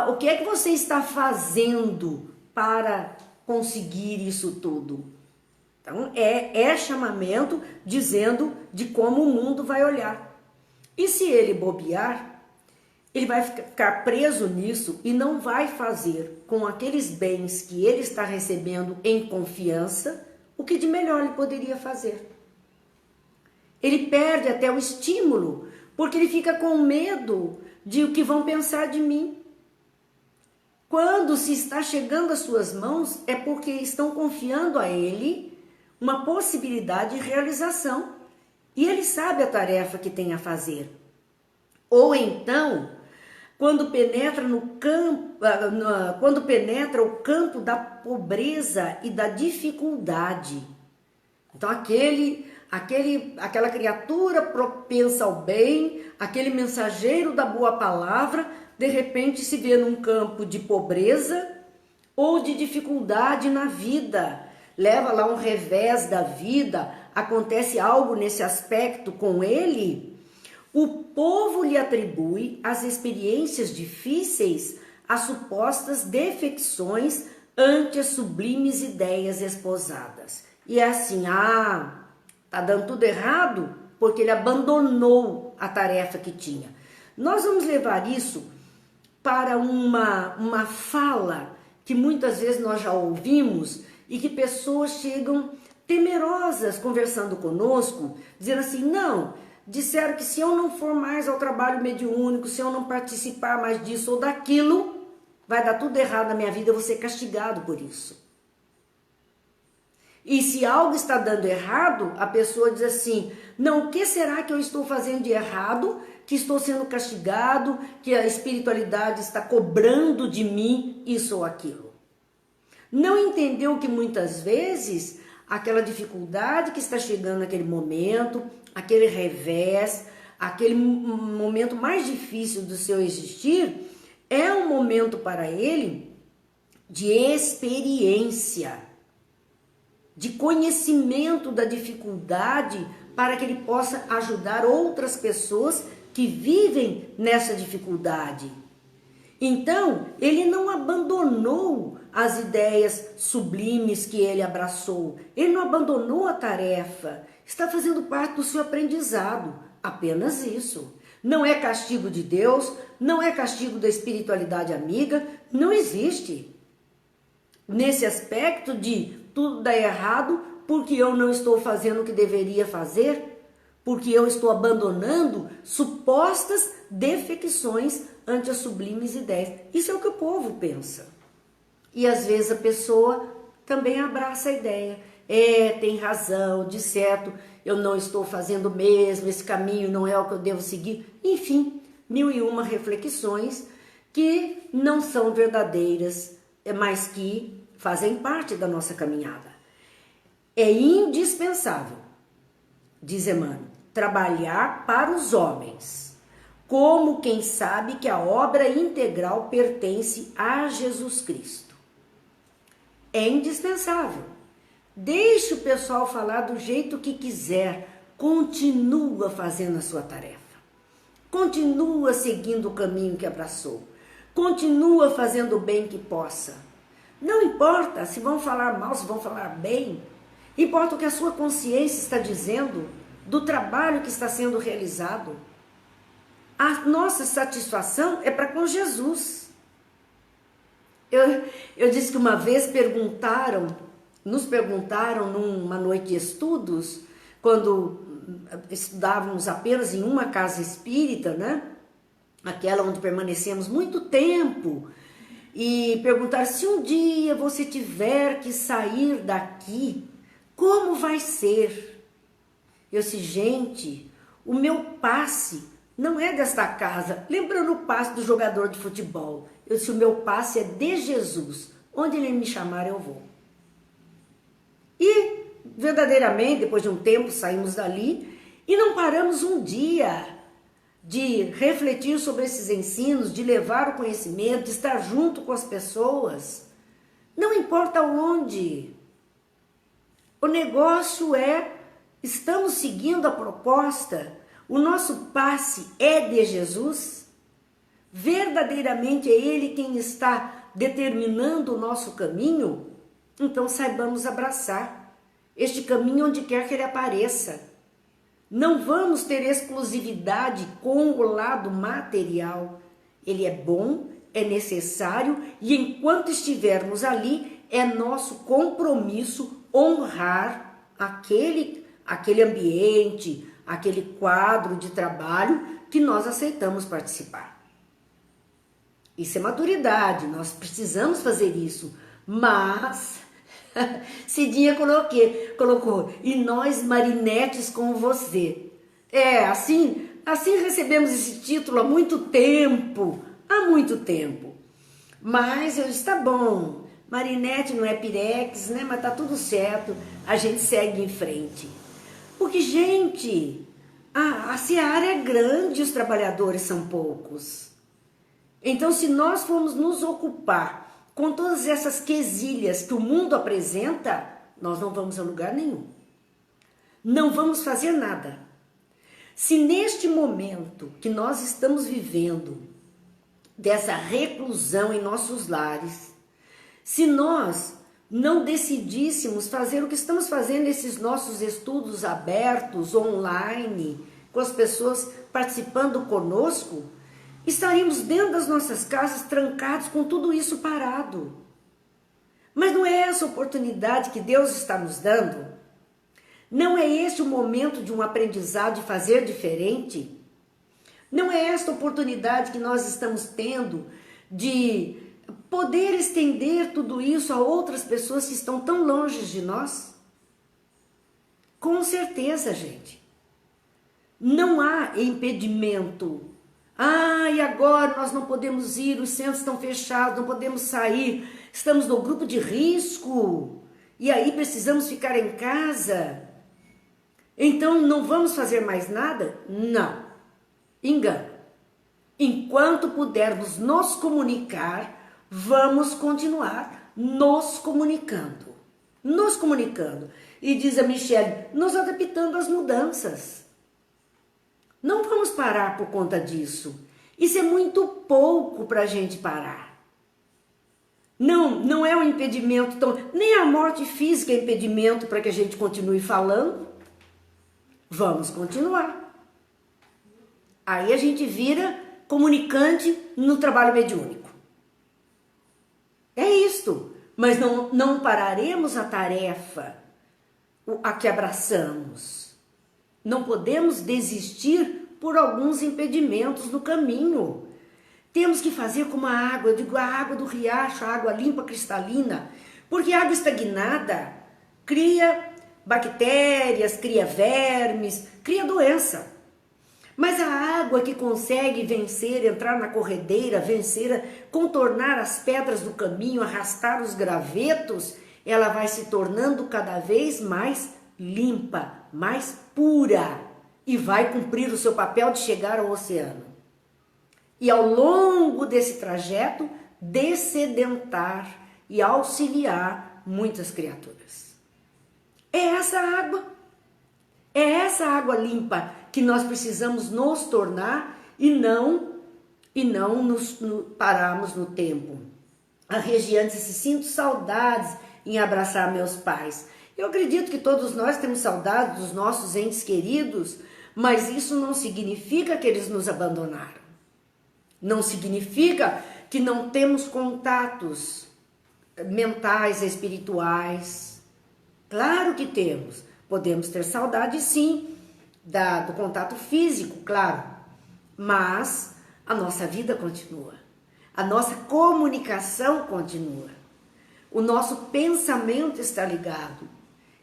o que é que você está fazendo para conseguir isso tudo? Então é chamamento dizendo de como o mundo vai olhar. E se ele bobear, ele vai ficar preso nisso e não vai fazer com aqueles bens que ele está recebendo em confiança o que de melhor ele poderia fazer. Ele perde até o estímulo, porque ele fica com medo de o que vão pensar de mim. Quando se está chegando às suas mãos, é porque estão confiando a ele uma possibilidade de realização. E ele sabe a tarefa que tem a fazer. Ou então, quando penetra o campo da pobreza e da dificuldade. Então aquela criatura propensa ao bem, aquele mensageiro da boa palavra, de repente se vê num campo de pobreza ou de dificuldade na vida. Leva lá um revés da vida, acontece algo nesse aspecto com ele. O povo lhe atribui as experiências difíceis as supostas defecções ante as sublimes ideias esposadas. E é assim, tá dando tudo errado porque ele abandonou a tarefa que tinha. Nós vamos levar isso para uma fala que muitas vezes nós já ouvimos e que pessoas chegam temerosas conversando conosco, dizendo assim: não, disseram que se eu não for mais ao trabalho mediúnico, se eu não participar mais disso ou daquilo, vai dar tudo errado na minha vida, eu vou ser castigado por isso. E se algo está dando errado, a pessoa diz assim: não, o que será que eu estou fazendo de errado, que estou sendo castigado, que a espiritualidade está cobrando de mim isso ou aquilo? Não entendeu que muitas vezes aquela dificuldade que está chegando naquele momento, aquele revés, aquele momento mais difícil do seu existir, é um momento para ele de experiência, de conhecimento da dificuldade, para que ele possa ajudar outras pessoas que vivem nessa dificuldade. Então, ele não abandonou as ideias sublimes que ele abraçou, ele não abandonou a tarefa, está fazendo parte do seu aprendizado, apenas isso. Não é castigo de Deus, não é castigo da espiritualidade amiga, não existe. Nesse aspecto de tudo dá errado porque eu não estou fazendo o que deveria fazer, porque eu estou abandonando supostas defecções ante as sublimes ideias. Isso é o que o povo pensa. E às vezes a pessoa também abraça a ideia. Tem razão, de certo, eu não estou fazendo mesmo, esse caminho não é o que eu devo seguir. Enfim, 1001 reflexões que não são verdadeiras, mas que fazem parte da nossa caminhada. É indispensável, diz Emmanuel, trabalhar para os homens, como quem sabe que a obra integral pertence a Jesus Cristo. É indispensável. Deixe o pessoal falar do jeito que quiser, continua fazendo a sua tarefa, continua seguindo o caminho que abraçou, continua fazendo o bem que possa. Não importa se vão falar mal, se vão falar bem, importa o que a sua consciência está dizendo do trabalho que está sendo realizado. A nossa satisfação é para com Jesus. Eu disse que uma vez nos perguntaram numa noite de estudos, quando estudávamos apenas em uma casa espírita, né? Aquela onde permanecemos muito tempo, e perguntaram: se um dia você tiver que sair daqui, como vai ser? Eu disse: gente, o meu passe não é desta casa, lembrando o passe do jogador de futebol. Eu disse: o meu passe é de Jesus, onde ele me chamar eu vou. E verdadeiramente, depois de um tempo, saímos dali e não paramos um dia de refletir sobre esses ensinos, de levar o conhecimento, de estar junto com as pessoas. Não importa onde. O negócio é, estamos seguindo a proposta, o nosso passe é de Jesus? Verdadeiramente é Ele quem está determinando o nosso caminho? Então saibamos abraçar este caminho onde quer que ele apareça. Não vamos ter exclusividade com o lado material. Ele é bom, é necessário e enquanto estivermos ali, é nosso compromisso honrar aquele ambiente, aquele quadro de trabalho que nós aceitamos participar. Isso é maturidade, nós precisamos fazer isso, mas Cidinha colocou, e nós marinetes com você. Assim recebemos esse título há muito tempo. Mas está bom, marinete não é pirex, né? Mas tá tudo certo, a gente segue em frente. Porque, gente, a seara é grande, os trabalhadores são poucos. Então, se nós formos nos ocupar com todas essas quesilhas que o mundo apresenta, nós não vamos a lugar nenhum. Não vamos fazer nada. Se neste momento que nós estamos vivendo, dessa reclusão em nossos lares, se nós não decidíssemos fazer o que estamos fazendo, esses nossos estudos abertos, online, com as pessoas participando conosco, estaríamos dentro das nossas casas trancados com tudo isso parado. Mas não é essa oportunidade que Deus está nos dando? Não é esse o momento de um aprendizado, de fazer diferente? Não é esta oportunidade que nós estamos tendo de poder estender tudo isso a outras pessoas que estão tão longe de nós? Com certeza, gente. Não há impedimento. E agora nós não podemos ir, os centros estão fechados, não podemos sair, estamos no grupo de risco, e aí precisamos ficar em casa. Então não vamos fazer mais nada? Não. Engano. Enquanto pudermos nos comunicar, vamos continuar nos comunicando. Nos comunicando. E diz a Michele, nos adaptando às mudanças. Não vamos parar por conta disso. Isso é muito pouco para a gente parar. Não é um impedimento nem a morte física é impedimento para que a gente continue falando. Vamos continuar. Aí a gente vira comunicante no trabalho mediúnico. É isto. Mas não pararemos a tarefa a que abraçamos. Não podemos desistir por alguns impedimentos no caminho. Temos que fazer como a água, eu digo a água do riacho, a água limpa, cristalina, porque a água estagnada cria bactérias, cria vermes, cria doença. Mas a água que consegue vencer, entrar na corredeira, contornar as pedras do caminho, arrastar os gravetos, ela vai se tornando cada vez mais limpa, mais pura e vai cumprir o seu papel de chegar ao oceano. E ao longo desse trajeto, dessedentar e auxiliar muitas criaturas. É essa água limpa que nós precisamos nos tornar e não pararmos no tempo. A Regiane disse, sinto saudades em abraçar meus pais. Eu acredito que todos nós temos saudades dos nossos entes queridos, mas isso não significa que eles nos abandonaram. Não significa que não temos contatos mentais, espirituais. Claro que temos. Podemos ter saudade, sim, do contato físico, claro. Mas a nossa vida continua. A nossa comunicação continua. O nosso pensamento está ligado.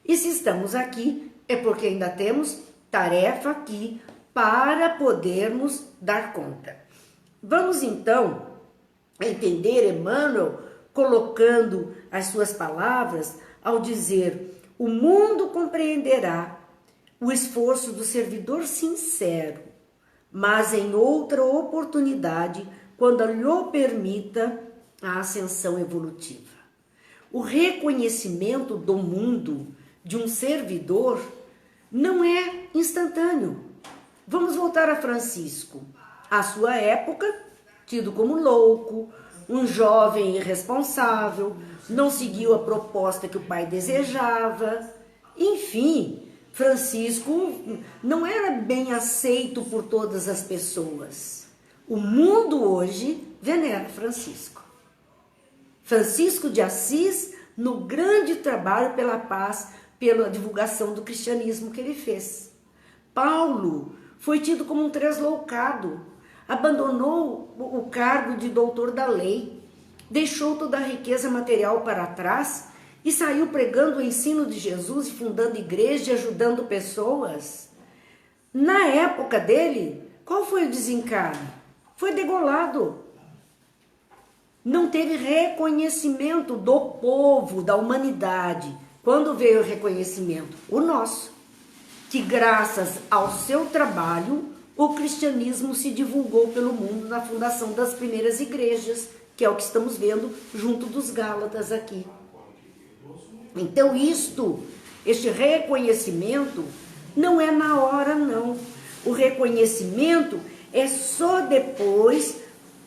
E se estamos aqui, é porque ainda temos tarefa aqui para podermos dar conta. Vamos então entender Emmanuel colocando as suas palavras ao dizer: o mundo compreenderá o esforço do servidor sincero, mas em outra oportunidade, quando lhe permita a ascensão evolutiva. O reconhecimento do mundo de um servidor não é instantâneo. Vamos voltar a Francisco. À sua época, tido como louco, um jovem irresponsável, não seguiu a proposta que o pai desejava. Enfim, Francisco não era bem aceito por todas as pessoas. O mundo hoje venera Francisco. Francisco de Assis, no grande trabalho pela paz, pela divulgação do cristianismo que ele fez. Paulo foi tido como um tresloucado, abandonou o cargo de doutor da lei, deixou toda a riqueza material para trás e saiu pregando o ensino de Jesus e fundando igreja e ajudando pessoas. Na época dele, qual foi o desencarne? Foi degolado. Não teve reconhecimento do povo, da humanidade. Quando veio o reconhecimento? O nosso. Que graças ao seu trabalho, o cristianismo se divulgou pelo mundo na fundação das primeiras igrejas, que é o que estamos vendo junto dos Gálatas aqui. Então este reconhecimento não é na hora não. O reconhecimento é só depois,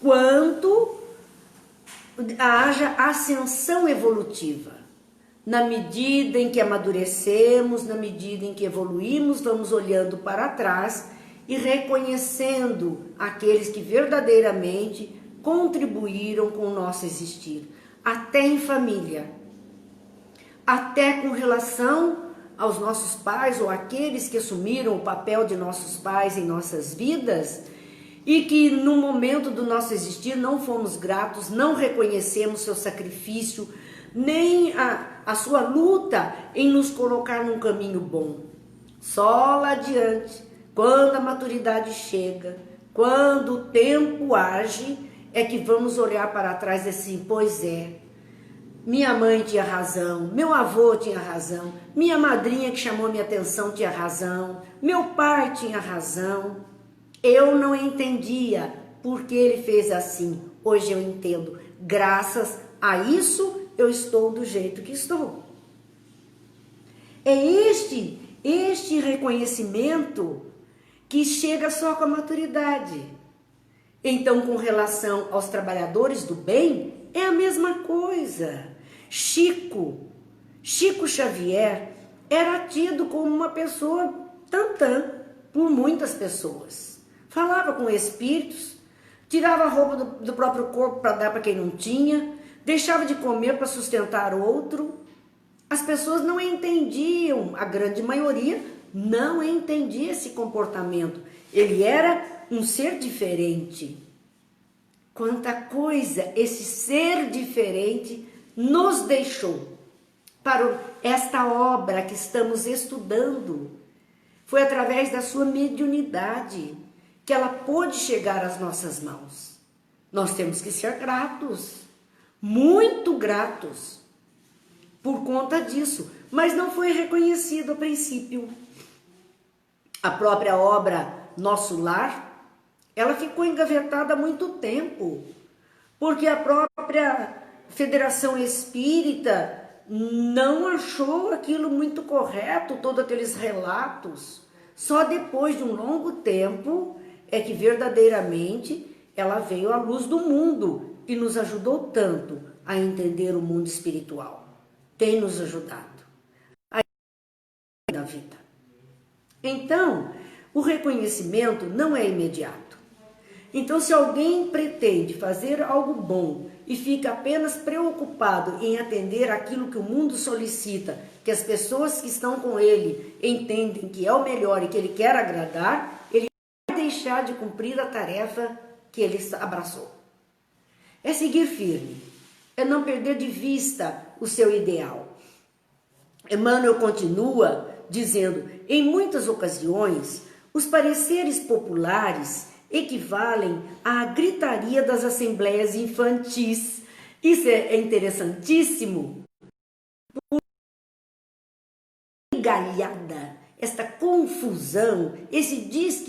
quando haja ascensão evolutiva. Na medida em que amadurecemos, na medida em que evoluímos, vamos olhando para trás e reconhecendo aqueles que verdadeiramente contribuíram com o nosso existir, até em família, até com relação aos nossos pais ou aqueles que assumiram o papel de nossos pais em nossas vidas e que no momento do nosso existir não fomos gratos, não reconhecemos seu sacrifício, nem a sua luta em nos colocar num caminho bom. Só lá adiante, quando a maturidade chega, quando o tempo age, é que vamos olhar para trás assim, pois é, minha mãe tinha razão, meu avô tinha razão, minha madrinha que chamou minha atenção tinha razão, meu pai tinha razão, eu não entendia por que ele fez assim, hoje eu entendo, graças a isso eu estou do jeito que estou. É este reconhecimento que chega só com a maturidade. Então, com relação aos trabalhadores do bem, é a mesma coisa. Chico Xavier era tido como uma pessoa tantã por muitas pessoas. Falava com espíritos, tirava a roupa do próprio corpo para dar para quem não tinha, deixava de comer para sustentar outro. As pessoas não entendiam, a grande maioria não entendia esse comportamento. Ele era um ser diferente. Quanta coisa esse ser diferente nos deixou para esta obra que estamos estudando. Foi através da sua mediunidade que ela pôde chegar às nossas mãos. Nós temos que ser gratos, muito gratos, por conta disso, mas não foi reconhecido a princípio. A própria obra Nosso Lar, ela ficou engavetada há muito tempo, porque a própria Federação Espírita não achou aquilo muito correto, todos aqueles relatos. Só depois de um longo tempo é que verdadeiramente ela veio à luz do mundo e nos ajudou tanto a entender o mundo espiritual. Tem nos ajudado na vida. Então, o reconhecimento não é imediato. Então, se alguém pretende fazer algo bom e fica apenas preocupado em atender aquilo que o mundo solicita, que as pessoas que estão com ele entendem que é o melhor e que ele quer agradar, ele vai deixar de cumprir a tarefa que ele abraçou. É seguir firme, é não perder de vista o seu ideal. Emmanuel continua dizendo, em muitas ocasiões, os pareceres populares equivalem à gritaria das assembleias infantis. Isso é interessantíssimo. gargalhada, esta confusão, esse diz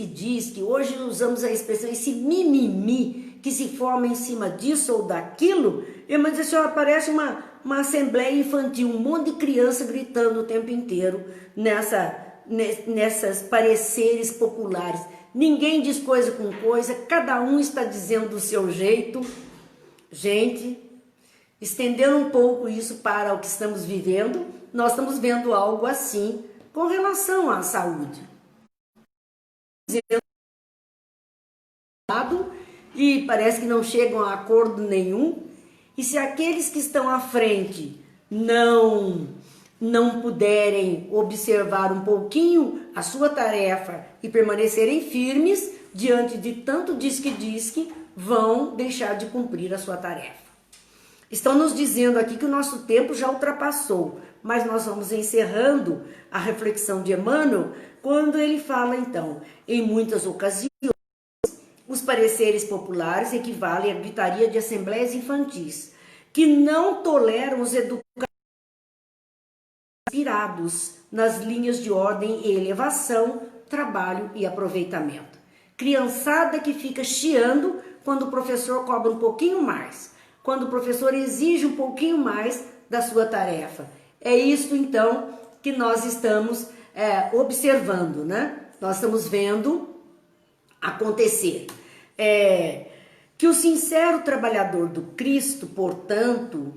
que hoje usamos a expressão, esse mimimi que se forma em cima disso ou daquilo, irmã diz, senhora, parece uma assembleia infantil, um monte de criança gritando o tempo inteiro nessas pareceres populares. Ninguém diz coisa com coisa, cada um está dizendo do seu jeito. Gente, estendendo um pouco isso para o que estamos vivendo, nós estamos vendo algo assim com relação à saúde. E parece que não chegam a acordo nenhum. E se aqueles que estão à frente não puderem observar um pouquinho a sua tarefa e permanecerem firmes diante de tanto diz-que, vão deixar de cumprir a sua tarefa. Estão nos dizendo aqui que o nosso tempo já ultrapassou, mas nós vamos encerrando a reflexão de Emmanuel quando ele fala então, em muitas ocasiões, os pareceres populares equivalem à gritaria de assembleias infantis, que não toleram os educadores inspirados nas linhas de ordem e elevação, trabalho e aproveitamento. Criançada que fica chiando quando o professor cobra um pouquinho mais, quando o professor exige um pouquinho mais da sua tarefa. É isso então que nós estamos observando, né? Nós estamos vendo acontecer. Que o sincero trabalhador do Cristo, portanto,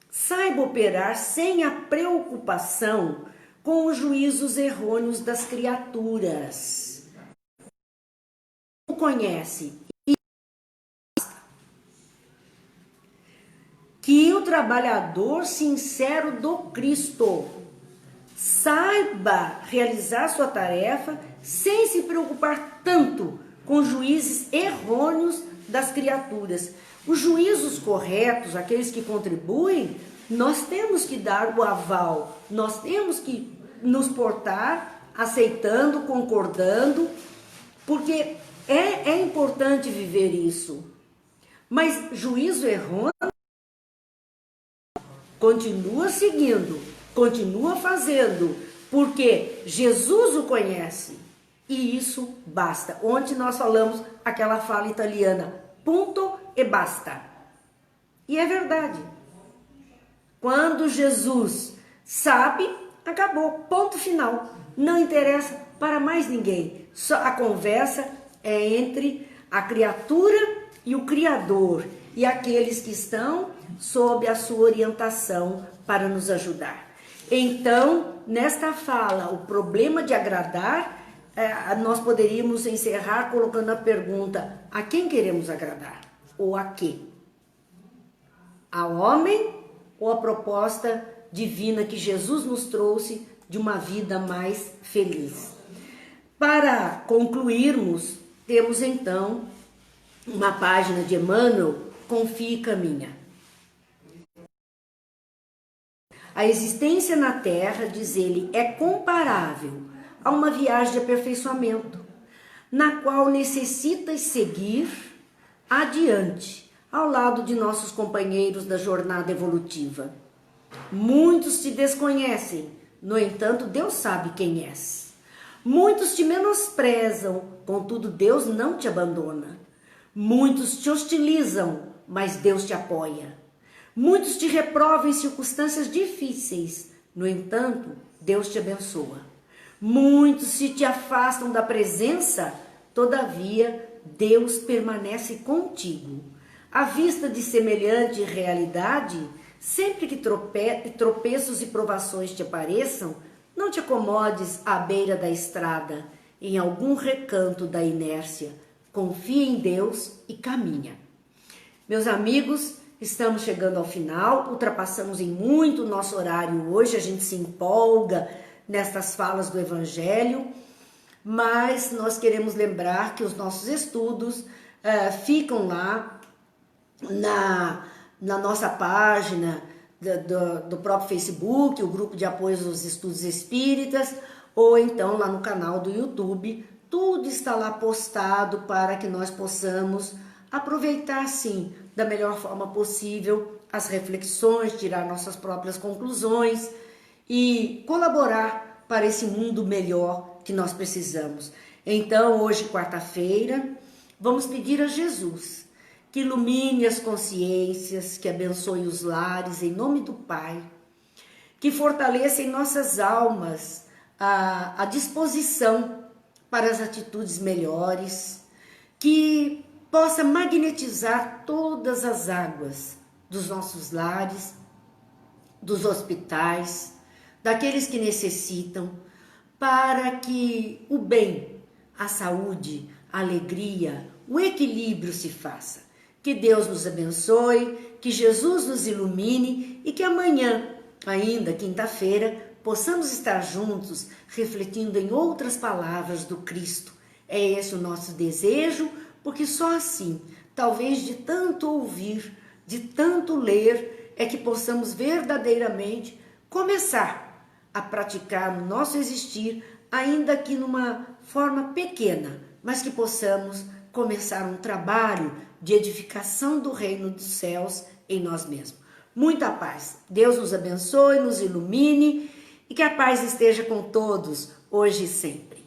saiba operar sem a preocupação com os juízos errôneos das criaturas. O conhece. Que o trabalhador sincero do Cristo saiba realizar sua tarefa sem se preocupar tanto com juízes errôneos das criaturas. Os juízos corretos, aqueles que contribuem, nós temos que dar o aval, nós temos que nos portar aceitando, concordando, porque é importante viver isso. Mas juízo errôneo continua seguindo, continua fazendo, porque Jesus o conhece. E isso basta. Ontem nós falamos aquela fala italiana, punto e basta. E é verdade. Quando Jesus sabe, acabou, ponto final. Não interessa para mais ninguém. Só a conversa é entre a criatura e o Criador. E aqueles que estão sob a sua orientação para nos ajudar. Então, nesta fala, o problema de agradar, nós poderíamos encerrar colocando a pergunta: a quem queremos agradar? Ou a quê? Ao homem ou a proposta divina que Jesus nos trouxe de uma vida mais feliz? Para concluirmos, temos então uma página de Emmanuel, Confie e Caminha. A existência na Terra, diz ele, é comparável a uma viagem de aperfeiçoamento, na qual necessitas seguir adiante, ao lado de nossos companheiros da jornada evolutiva. Muitos te desconhecem, no entanto, Deus sabe quem és. Muitos te menosprezam, contudo, Deus não te abandona. Muitos te hostilizam, mas Deus te apoia. Muitos te reprovam em circunstâncias difíceis, no entanto, Deus te abençoa. Muitos se te afastam da presença, todavia, Deus permanece contigo. À vista de semelhante realidade, sempre que tropeços e provações te apareçam, não te acomodes à beira da estrada, em algum recanto da inércia. Confia em Deus e caminha. Meus amigos, estamos chegando ao final, ultrapassamos em muito o nosso horário hoje, a gente se empolga nestas falas do Evangelho, mas nós queremos lembrar que os nossos estudos ficam lá na nossa página do próprio Facebook, o grupo de apoio aos estudos espíritas, ou então lá no canal do YouTube. Tudo está lá postado para que nós possamos aproveitar, sim, da melhor forma possível as reflexões, tirar nossas próprias conclusões e colaborar para esse mundo melhor que nós precisamos. Então, hoje, quarta-feira, vamos pedir a Jesus que ilumine as consciências, que abençoe os lares, em nome do Pai, que fortaleça em nossas almas a disposição para as atitudes melhores, que possa magnetizar todas as águas dos nossos lares, dos hospitais, daqueles que necessitam, para que o bem, a saúde, a alegria, o equilíbrio se faça. Que Deus nos abençoe, que Jesus nos ilumine e que amanhã, ainda quinta-feira, possamos estar juntos refletindo em outras palavras do Cristo. É esse o nosso desejo, porque só assim, talvez de tanto ouvir, de tanto ler, é que possamos verdadeiramente começar a praticar no nosso existir, ainda que numa forma pequena, mas que possamos começar um trabalho de edificação do reino dos céus em nós mesmos. Muita paz. Deus nos abençoe, nos ilumine e que a paz esteja com todos, hoje e sempre.